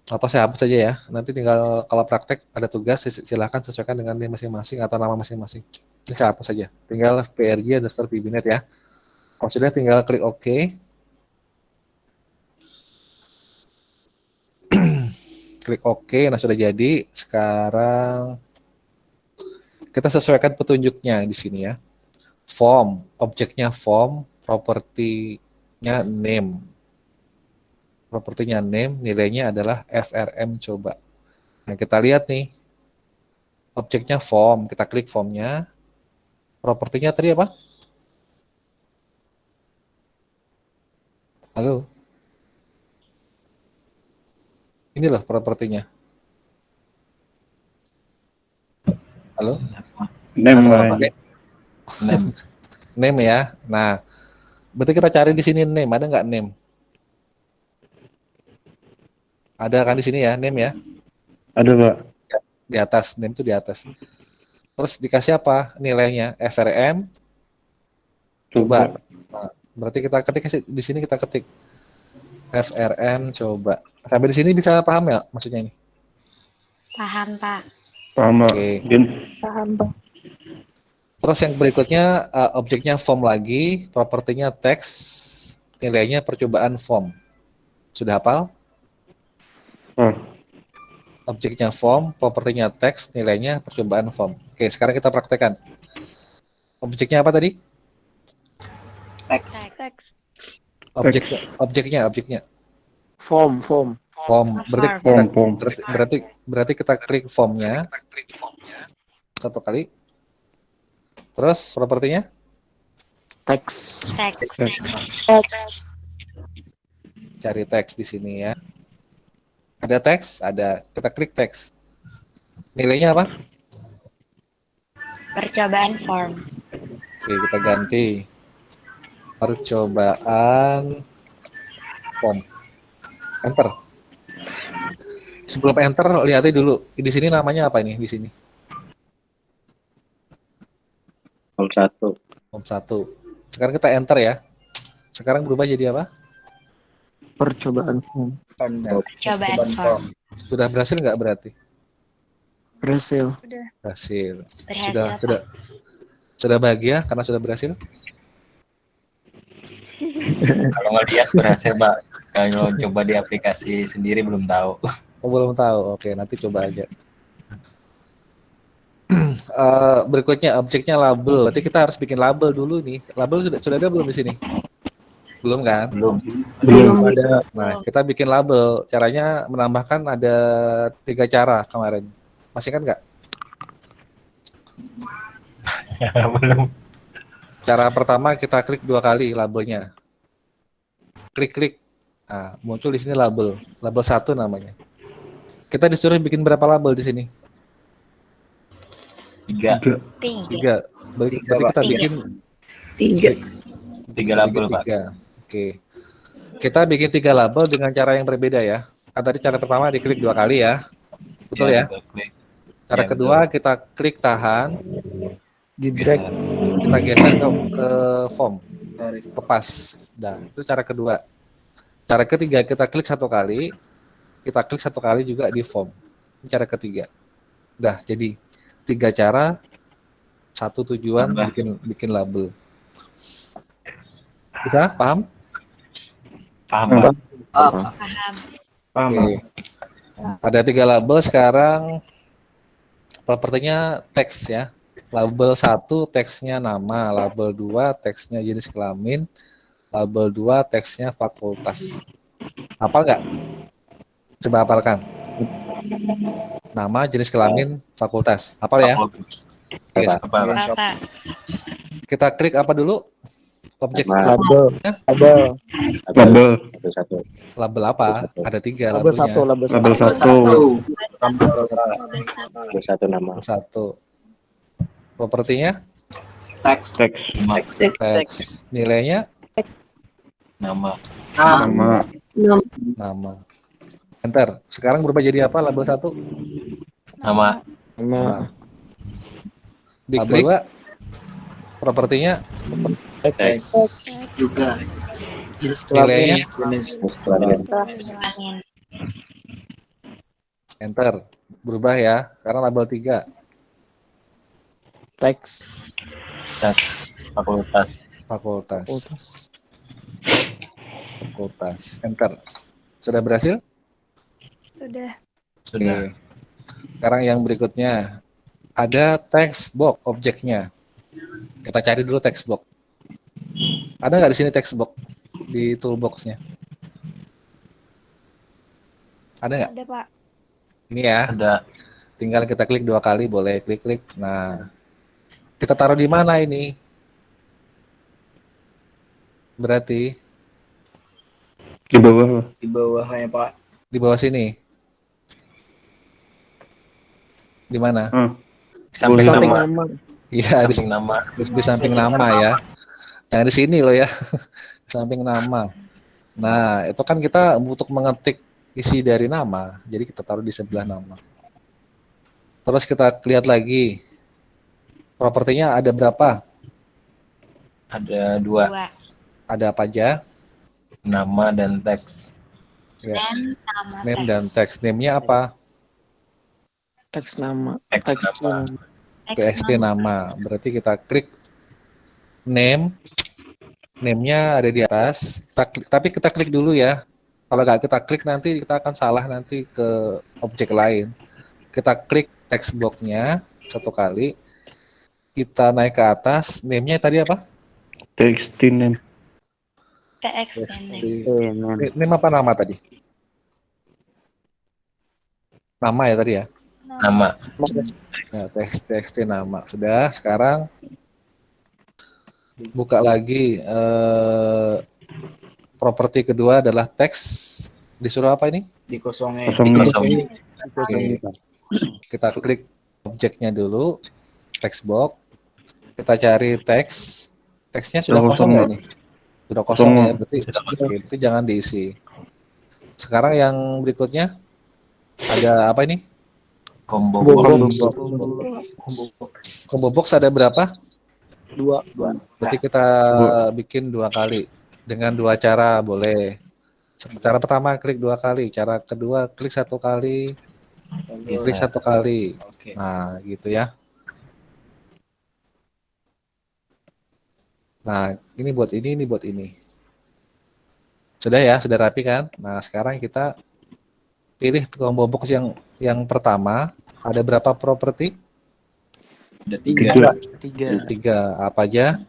Atau saya hapus saja ya. Nanti tinggal kalau praktek ada tugas silahkan sesuaikan dengan NIM masing-masing atau nama masing-masing. Ini saya hapus saja. Tinggal PRJ underscore VBNet ya. Kalau sudah tinggal klik OK. Klik OK, nah sudah jadi. Sekarang kita sesuaikan petunjuknya di sini ya. Form, objeknya form, propertinya name. Propertinya name, nilainya adalah FRM coba. Nah kita lihat nih, objeknya form, kita klik formnya. Propertinya tadi apa? Halo? Ini loh propertinya. Halo? Name Halo, lah. Pak. Name. Name ya. Nah, berarti kita cari di sini name. Ada nggak name? Ada kan di sini ya, name ya. Ada, Pak. Di atas, name itu di atas. Terus dikasih apa nilainya? FRM. Coba. Nah, berarti kita ketik di sini, kita ketik FRM coba. Sampai di sini bisa paham ya maksudnya ini? Paham, Pak. Paham, Pak. Oke. Paham, Pak. Terus yang berikutnya objeknya form lagi, propertinya teks, nilainya percobaan form. Sudah hafal? Objeknya form, propertinya teks, nilainya percobaan form. Oke, sekarang kita praktekkan. Objeknya apa tadi? Teks. Objeknya. Form. Form. Berarti Form. berarti kita klik formnya satu kali. Terus propertinya? Teks. Cari teks di sini ya. Ada teks, ada. Kita klik teks. Nilainya apa? Percobaan form. Oke, kita ganti. Percobaan form. Enter. Sebelum enter, lihatnya dulu. Di sini namanya apa ini? Di sini. Form 1. Form 1. Sekarang kita enter ya. Sekarang berubah jadi apa? Percobaan form. Percobaan form. Sudah berhasil nggak berarti? Berhasil. Berhasil. Berhasil, Sudah bahagia karena sudah berhasil? Kalau nggak lihat berhasil, Pak. Kalau coba di aplikasi sendiri belum tahu. Oh, belum tahu. Oke, nanti coba aja. Berikutnya objeknya label. Berarti kita harus bikin label dulu nih. Label sudah ada belum di sini? Belum kan? Belum. Ada. Nah, kita bikin label. Caranya menambahkan ada 3 cara kemarin. Masih kan nggak? Belum. Cara pertama kita klik 2 kali labelnya. Klik. Nah, muncul di sini label. Label 1 namanya. Kita disuruh bikin berapa label di sini? 3 Berarti kita bikin 3 label, Pak. 3. Oke. Kita bikin 3 label dengan cara yang berbeda ya. Kan tadi cara pertama diklik 2 kali ya. Betul ya? Klik. Cara Ya, kedua kita klik tahan, Di drag. kita geser ke form. Ke pas. Nah, itu cara kedua. Cara ketiga kita klik 1 kali, kita klik 1 kali juga di form. Ini cara ketiga. Udah, jadi 3 cara, 1 tujuan bikin label. Bisa? Paham? Paham, Pak. Paham. Oke. Ada 3 label sekarang. Propertinya teks ya. Label 1 teksnya nama, label 2 teksnya jenis kelamin, label 2 teksnya fakultas. Hafal nggak? Coba hafalkan. Nama, jenis kelamin, fakultas. Hafal ya? Yes. Apa? Kita klik apa dulu? Objek Label. Label. Satu. label apa? Ada 3 Label labelnya. 1. Label 1. Label 1. Satu nama. 1. Propertinya Teks. Teks. Nilainya Nama. Nama. nama. Enter. Sekarang berubah jadi apa? Label 1. Nama. Nah. Label 2. Propertinya Juga. nilainya Angin. enter. Berubah ya. Sekarang label 3. Teks. Teks. Fakultas. Fakultas. Enter. Sudah berhasil? Sudah. Sudah. Oke. Sekarang yang berikutnya ada text box objeknya. Kita cari dulu text box. Ada nggak di sini text box di toolbox-nya? Ada nggak? Ada, Pak. Ini ya. Ada. Tinggal kita klik 2 kali, boleh klik-klik. Nah, kita taruh di mana ini? Berarti Di bawah. Di bawahnya Pak. di bawah sini. Di mana? Samping Samping nama. nama. Iya, Samping nama. di samping nama ya. Jangan di sini loh ya. Di samping nama. Nah, itu kan kita untuk mengetik isi dari nama. Jadi kita taruh di sebelah nama. Terus kita lihat lagi. Propertinya ada berapa? Ada 2. 2. Ada apa aja? Nama dan teks. Ya. Dan nama Name teks. dan text. Name-nya apa? Teks nama. Teks Teks nama. nama. TXT nama. Berarti kita klik name. Name-nya ada di atas. Tapi kita klik dulu ya. Kalau nggak kita klik nanti kita akan salah nanti ke objek lain. Kita klik text box-nya 1 kali. Kita naik ke atas. Name-nya tadi apa? TXT name. TXT name. Name apa nama tadi? Nama ya tadi ya? Nama. Nah, TXT nama. Sudah, sekarang buka lagi properti kedua adalah teks. Disuruh apa ini? Dikosongin. Kosongin. Oke. Kita klik objeknya dulu, text box. Kita cari teks. Teksnya sudah Sudah kosong kosong, nggak ini? Sudah kosong Kosong. ya, berarti jangan diisi. Sekarang yang berikutnya ada apa ini? Combo Combo box. box. Combo box ada berapa? 2. Berarti kita bikin 2 kali dengan 2 cara boleh. Cara pertama klik 2 kali, cara kedua klik 1 kali, klik 1 kali. Oke. Nah, gitu ya. Nah, ini buat ini buat ini. Sudah ya, sudah rapi kan? Nah, sekarang kita pilih combo box yang pertama. Ada berapa properti? Ada 3. 3. Apa aja?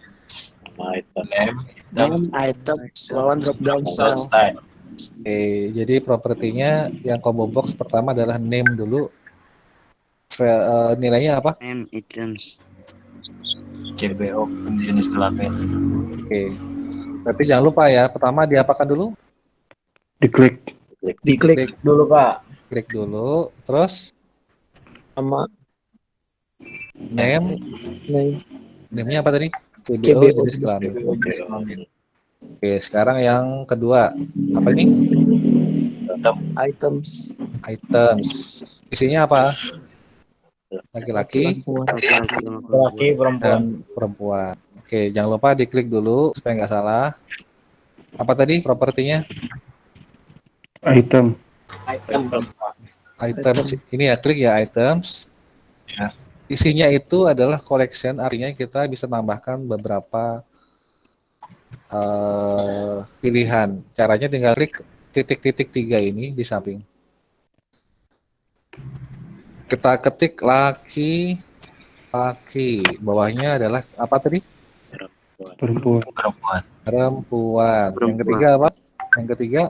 Nama item. Name. Name, item, lawan drop down style. Style. Oke, jadi propertinya yang combo box pertama adalah name dulu. Nilainya apa? Name, items. CBO jenis kelamin. Oke. Tapi jangan lupa ya, pertama diapakan dulu? Diklik. Diklik Dulu Pak. Klik dulu, terus sama name. name. Name-nya apa tadi? CBO, jenis kelamin. Jenis kelamin. Oke, sekarang yang kedua. Apa ini? Items. Items. Isinya apa? Laki-laki Laki perempuan. dan perempuan. Oke, jangan lupa diklik dulu supaya nggak salah. Apa tadi propertinya? Item. Item. Items. Ini ya, klik ya items. Ya. Isinya itu adalah collection, artinya kita bisa tambahkan beberapa pilihan. Caranya tinggal klik titik-titik 3 ini di samping. Kita ketik laki, bawahnya adalah apa tadi? Perempuan. Perempuan. Perempuan. Yang ketiga apa? Yang ketiga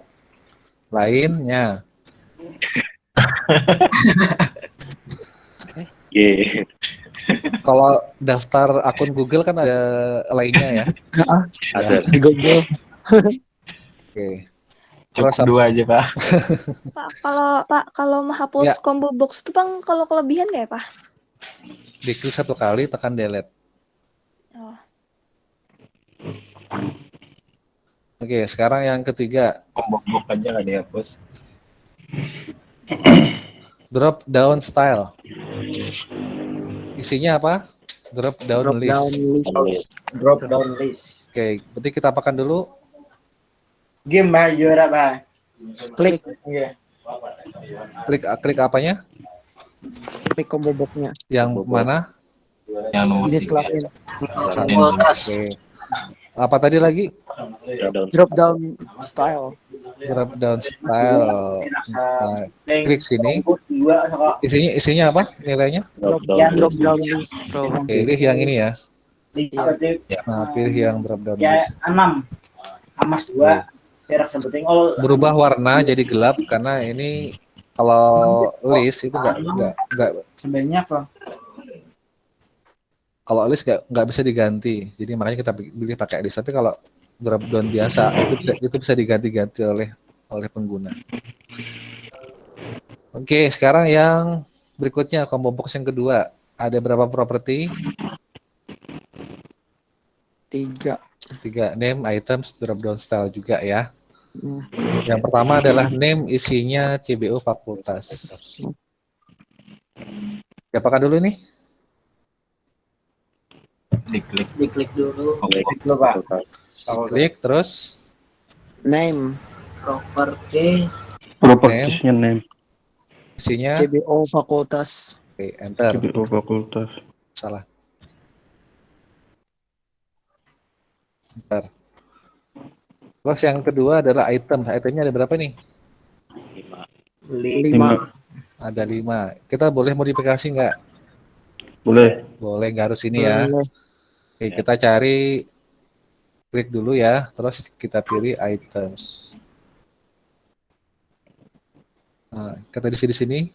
lainnya. Ye. Kalau daftar akun Google kan ada lainnya ya. Ada. Di Google. Oke. Cukup Terus 2 aja Pak. Pak, kalau menghapus Ya. combo box itu Bang, kalau kelebihan nggak ya, Pak? diklik 1 kali, tekan delete. Oh. Oke, sekarang yang ketiga, Kombok aja nggak dihapus. drop down style. Isinya apa? Drop down Drop down list. list. Drop down list. Oke, berarti kita apakan dulu? Game bah juara bah. Klik, Iya. Klik apanya? klik combo box-nya. Yang mana? Yang nomor Jenis 3. kelamin. Oke. Apa tadi lagi? Drop down style. Drop down style. Nah, klik sini. Isinya apa? Nilainya? Drop down list. Pilih yang ini ya. Iya. Nah, pilih yang drop down Ya list. 6. Amas 2. Perak sepenting all. Berubah warna jadi gelap karena ini kalau list itu nggak Sebenarnya apa? kalau list nggak bisa diganti. Jadi makanya kita pilih pakai list. Tapi kalau drop down biasa itu bisa diganti-ganti oleh pengguna. Oke, sekarang yang berikutnya combo box yang kedua. Ada berapa properti? 3. Name, items, drop down style juga ya. Yang pertama adalah name, isinya CBO fakultas. Siapakah dulu nih? Diklik dulu. Oke. Klik dulu Pak. Klik terus Name, Propertiesnya name. isinya. CBO fakultas. Oke, enter. CBO fakultas. Salah. Enter. Terus yang kedua adalah item. Itemnya ada berapa nih? 5. Ada 5. Kita boleh modifikasi nggak? Boleh. Boleh, nggak harus ini ya. Oke, kita cari, klik dulu ya, terus kita pilih items. Nah, kita di sini,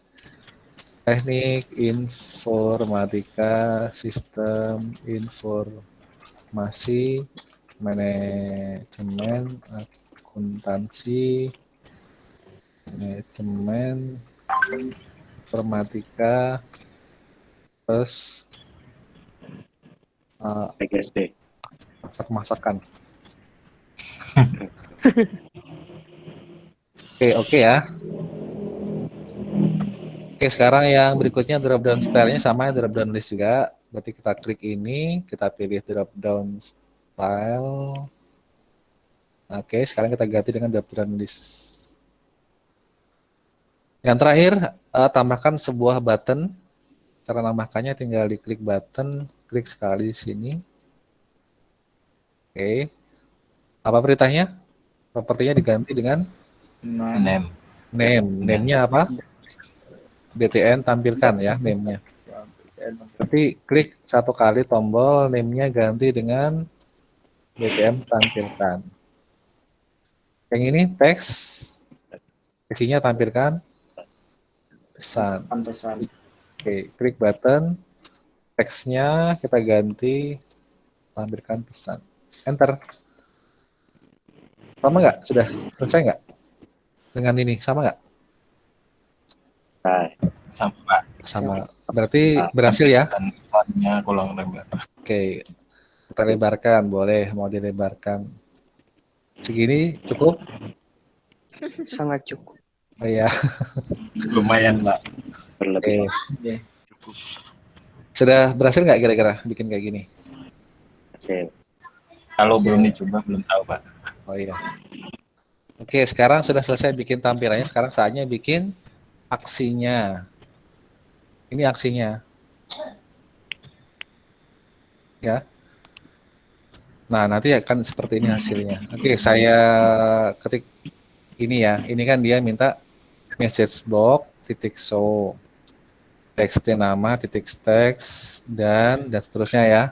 teknik informatika, sistem informasi, manajemen, akuntansi, manajemen, informatika, terus PGSD. masak-masakan. Oke ya. Oke, sekarang yang berikutnya drop down style-nya sama drop down list juga. Berarti kita klik ini, kita pilih drop down style. Oke, sekarang kita ganti dengan drop down list. Yang terakhir, tambahkan sebuah button. Cara nambahkannya tinggal diklik button, klik sekali di sini. Oke. Apa perintahnya? Propertinya diganti dengan name. Name-nya apa? BTN tampilkan ya name-nya. Berarti klik satu kali tombol, name-nya ganti dengan BTN tampilkan. Yang ini teks, isinya tampilkan pesan. Oke, klik button, teksnya kita ganti, tampilkan pesan. Enter. Sama nggak? Sudah selesai nggak? Dengan ini, sama nggak? Sama Pak. Sama. Berarti berhasil ya? Dan pesannya kolong lebar. Oke, kita lebarkan, boleh mau dilebarkan. Segini cukup? Sangat cukup. Oh iya. Lumayan Pak. Oke. Sudah berhasil nggak kira-kira bikin kayak gini? Kalau belum dicoba belum tahu Pak. Oh iya. Oke, sekarang sudah selesai bikin tampilannya. Sekarang saatnya bikin aksinya. Ini aksinya. Ya. Nah, nanti akan seperti ini hasilnya. Oke, saya ketik ini ya. Ini kan dia minta message box titik show. Teksnya nama, titik teks, dan seterusnya ya.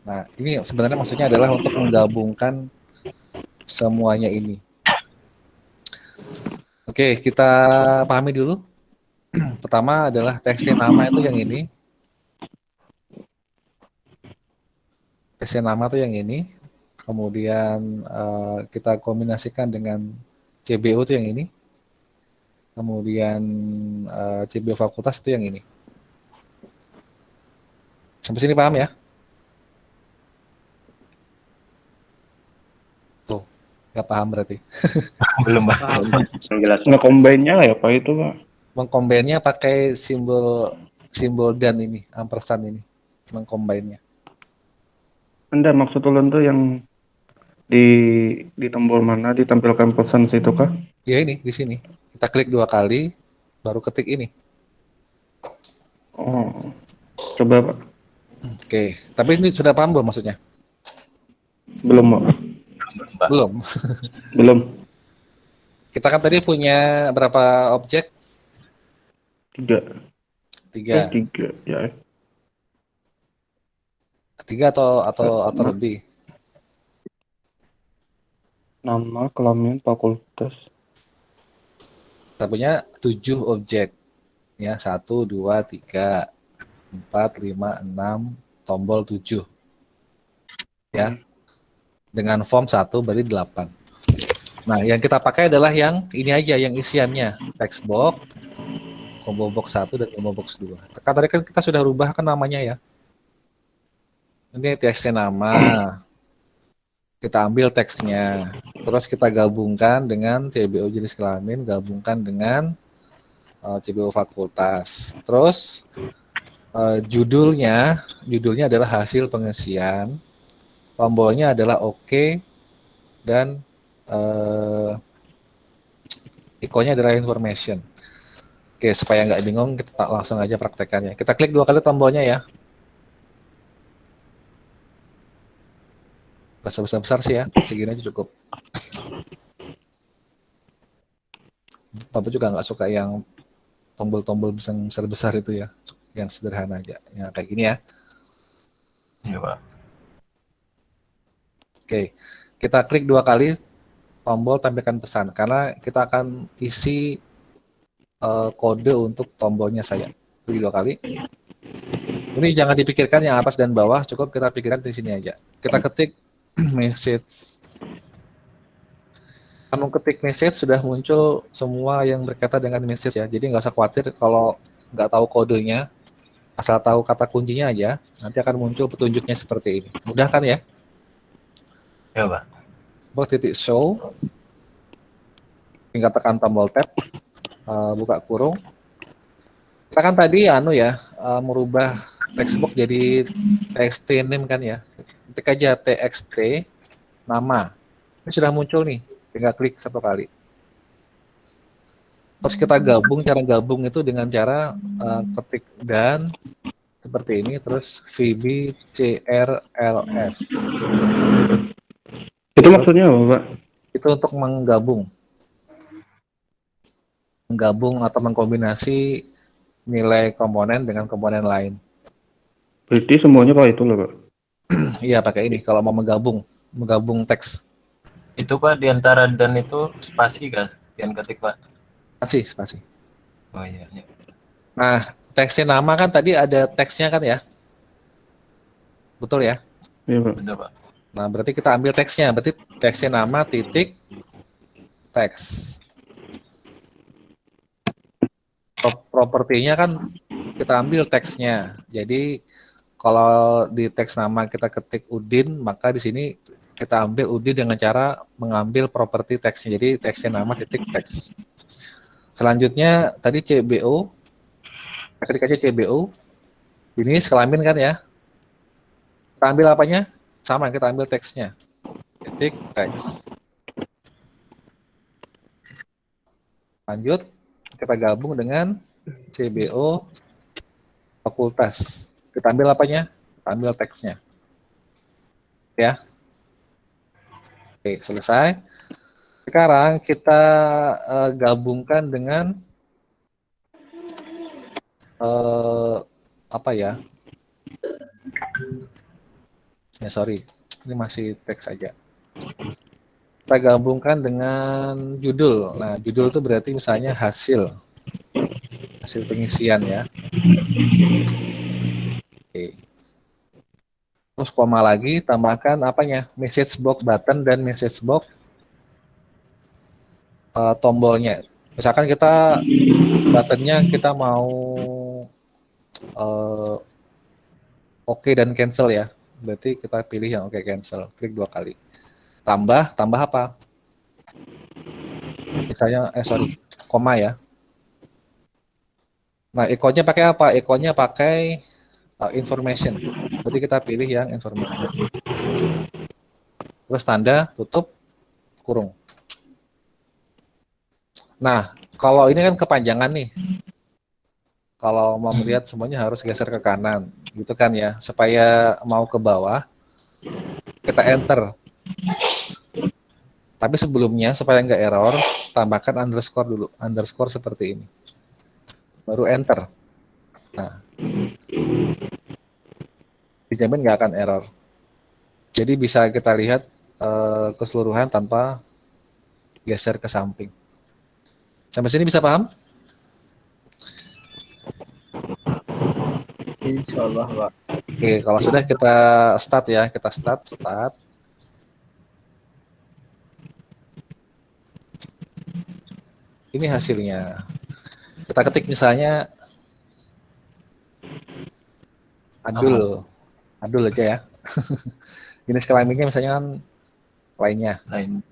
Nah, ini sebenarnya maksudnya adalah untuk menggabungkan semuanya ini. Oke, kita pahami dulu. Pertama adalah teksnya nama itu yang ini. Teksnya nama itu yang ini. Kemudian kita kombinasikan dengan CBO itu yang ini. Kemudian CBO fakultas itu yang ini. Sampai sini paham ya? Nggak paham berarti. Belum, Pak. Yang jelas. Nge-combine-nya ya Pak itu Pak? Mengcombine-nya pakai simbol dan ini, ampersand ini. Mengcombine-nya. Anda maksud ulun tuh yang di tombol mana ditampilkan pesan situ kah? Ya ini, di sini. Kita klik 2 kali, baru ketik ini. Oh, coba Pak. Oke, tapi ini sudah paham belum maksudnya? Belum Pak. Pak. Belum. Belum. Kita kan tadi punya berapa objek? 3. 3. 3 ya. 3 atau lebih. Nama, kelamin, fakultas. Kita punya 7 objek. Ya, 1, 2, 3, 4, 5, 6, tombol 7. Ya. Dengan form 1 berarti 8. Nah, yang kita pakai adalah yang ini aja, yang isiannya. Text box, combo box 1 dan combo box 2. Tadi kan kita sudah rubah kan namanya ya. Ini teksnya nama. Kita ambil teksnya. Terus kita gabungkan dengan CBO jenis kelamin, gabungkan dengan CBO fakultas. Terus judulnya adalah hasil pengisian. Tombolnya adalah OK dan ikonnya adalah information. Oke, supaya nggak bingung, kita langsung aja praktekannya. Kita klik 2 kali tombolnya ya. Besar-besar sih ya, segini aja cukup. Bapak juga nggak suka yang tombol-tombol besar-besar itu ya, yang sederhana aja, yang kayak gini ya. Iya, Pak. Oke, kita klik 2 kali tombol tampilkan pesan, karena kita akan isi kode untuk tombolnya saya. Klik 2 kali. Ini jangan dipikirkan yang atas dan bawah, cukup kita pikirkan di sini aja. Kita ketik message. Kamu ketik message sudah muncul semua yang berkaitan dengan message ya. Jadi nggak usah khawatir kalau nggak tahu kodenya, asal tahu kata kuncinya aja, nanti akan muncul petunjuknya seperti ini. Mudah kan ya? Ya, Pak. Titik show, tinggal tekan tombol tab, buka kurung. Kita kan tadi merubah textbox jadi txt name kan ya. Ketik aja txt nama. Ini sudah muncul nih, tinggal klik 1 kali. Terus kita gabung, cara gabung itu dengan cara ketik dan seperti ini, terus VBCRLF. Itu maksudnya apa Pak? Itu untuk menggabung atau mengkombinasi nilai komponen dengan komponen lain. Berarti semuanya Pak itu loh Pak? Iya, pakai ini kalau mau menggabung teks. Itu Pak, di antara dan itu spasi kan yang ketik Pak? Spasi. Oh iya. Nah, teksnya nama kan tadi ada teksnya kan ya? Betul ya? Iya Pak. Betul, Pak. Nah, berarti kita ambil teksnya. Berarti teksnya nama titik teks. Propertinya kan kita ambil teksnya. Jadi kalau di teks nama kita ketik Udin, maka di sini kita ambil Udin dengan cara mengambil properti teksnya. Jadi teksnya nama titik teks. Selanjutnya tadi CBO, ketik aja CBO. Ini kelamin kan ya? Kita ambil apanya? Sama, kita ambil teksnya. Titik teks. Lanjut, kita gabung dengan CBO fakultas. Kita ambil apanya? Kita ambil teksnya. Ya. Oke, selesai. Sekarang kita gabungkan dengan apa ya? Sorry, ini masih teks aja. Kita gabungkan dengan judul. Nah, judul itu berarti misalnya hasil pengisian ya. Oke. Terus koma lagi, tambahkan apanya? Message box button dan message box tombolnya. Misalkan kita buttonnya kita mau oke dan cancel ya. Berarti kita pilih yang oke cancel. Klik 2 kali. Tambah apa? Misalnya, koma ya. Nah, echo-nya pakai apa? Echo-nya pakai information. Jadi kita pilih yang information. Terus tanda, tutup, kurung. Nah, kalau ini kan kepanjangan nih. Kalau mau melihat semuanya harus geser ke kanan, gitu kan ya. Supaya mau ke bawah, kita enter. Tapi sebelumnya, supaya nggak error, tambahkan underscore dulu. Underscore seperti ini. Baru enter. Nah, dijamin nggak akan error. Jadi bisa kita lihat keseluruhan tanpa geser ke samping. Sampai sini bisa paham? Insya Allah, Pak. Oke, kalau sudah kita start ya, kita start. Ini hasilnya. Kita ketik misalnya Adul aja ya. Jenis kelaminnya misalnya kan lainnya. Lain.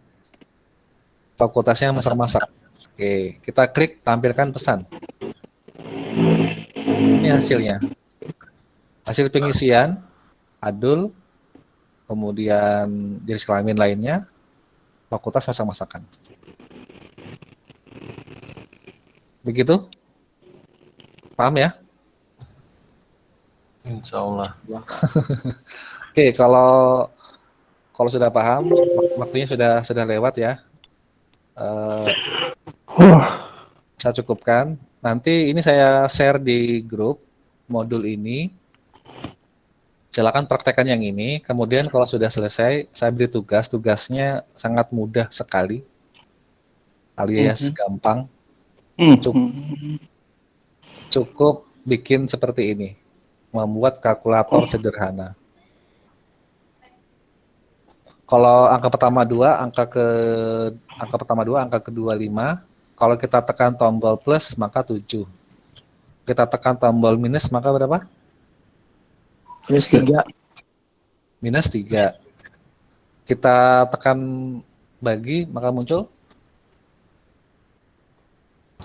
Fakultasnya masak-masak. Oke, kita klik tampilkan pesan. Ini hasilnya. Hasil pengisian Adul, kemudian jenis kelamin lainnya, fakultas masak-masakan. Begitu? Paham ya? Insya Allah. Oke, kalau sudah paham, waktunya sudah lewat ya. Saya cukupkan. Nanti ini saya share di grup modul ini. Silakan praktekkan yang ini. Kemudian kalau sudah selesai, saya beri tugas. Tugasnya sangat mudah sekali, alias gampang. Cukup bikin seperti ini, membuat kalkulator sederhana. Kalau angka pertama 2, angka kedua 5. Kalau kita tekan tombol plus maka 7. Kita tekan tombol minus maka berapa? Plus 3. Minus 3. Kita tekan bagi maka muncul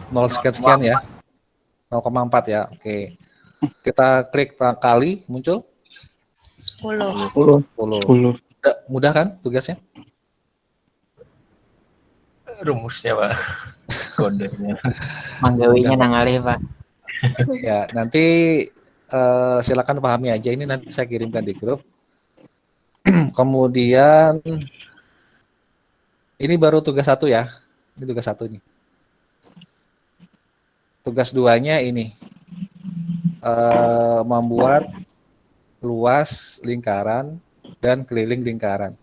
0 sekian ya. 0,4 ya. Oke. Kita klik kali muncul 10. 10. Mudah kan tugasnya? Rumusnya, Pak. Kodenya. Manggawinya nangalih, Pak. Ya, nanti silakan pahami aja. Ini nanti saya kirimkan di grup. Kemudian ini baru tugas 1 ya. Ini tugas 1 nih. Tugas 2-nya ini. Membuat luas lingkaran dan keliling lingkaran.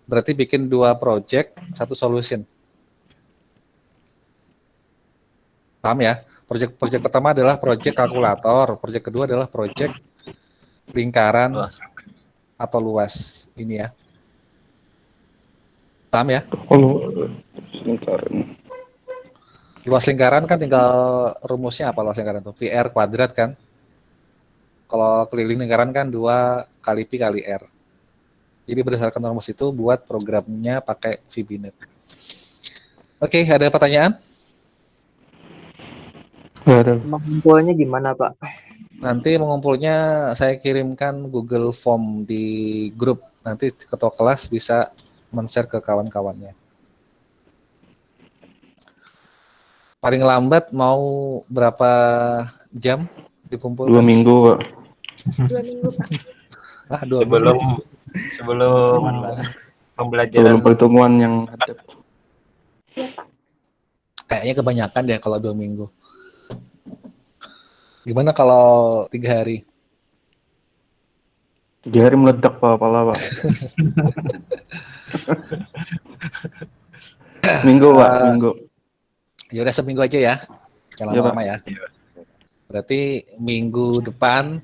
Berarti bikin 2 project, 1 solution. Paham ya? Project pertama adalah project kalkulator, project kedua adalah project lingkaran atau luas. Ini ya. Paham ya? Kalau lingkaran. Luas lingkaran kan tinggal rumusnya apa luas lingkaran itu? PR kuadrat kan? Kalau keliling lingkaran kan 2 kali Pi kali R. Jadi berdasarkan rumus itu buat programnya pakai VBNet. Oke, ada pertanyaan? Ada. Mengumpulnya gimana, Pak? Nanti mengumpulnya saya kirimkan Google Form di grup. Nanti ketua kelas bisa men-share ke kawan-kawannya. Paling lambat mau berapa jam dikumpul? 2 minggu, Pak. 2 minggu, Pak. 2 minggu. Sebelum pembelajaran. Sebelum pertemuan yang hadap. Kayaknya kebanyakan deh kalau 2 minggu. Gimana kalau 3 hari? 3 hari meledak Pak kepala, Pak. Minggu, Pak, minggu. Ya udah seminggu aja ya. Jangan lama-lama ya. Berarti minggu depan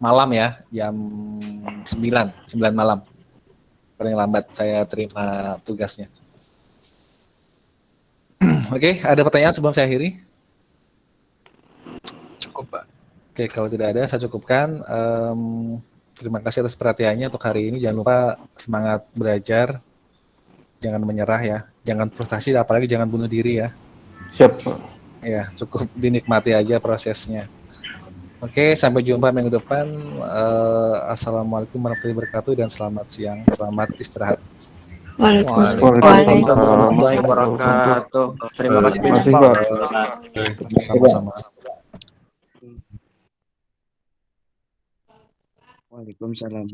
malam ya, jam 9 malam. Paling lambat saya terima tugasnya. Oke, ada pertanyaan sebelum saya akhiri? Cukup, Pak. Oke, kalau tidak ada saya cukupkan. Terima kasih atas perhatiannya untuk hari ini. Jangan lupa semangat belajar. jangan menyerah ya, jangan frustasi, apalagi jangan bunuh diri ya. Siap, Pak. Ya, cukup dinikmati aja prosesnya. Oke, sampai jumpa minggu depan. Assalamualaikum warahmatullahi wabarakatuh dan selamat siang, selamat istirahat. Waalaikumsalam. Waalaikumsalam warahmatullahi wabarakatuh. Terima kasih Terima banyak kasih, Pak. Pak. Sama-sama. Waalaikumsalam.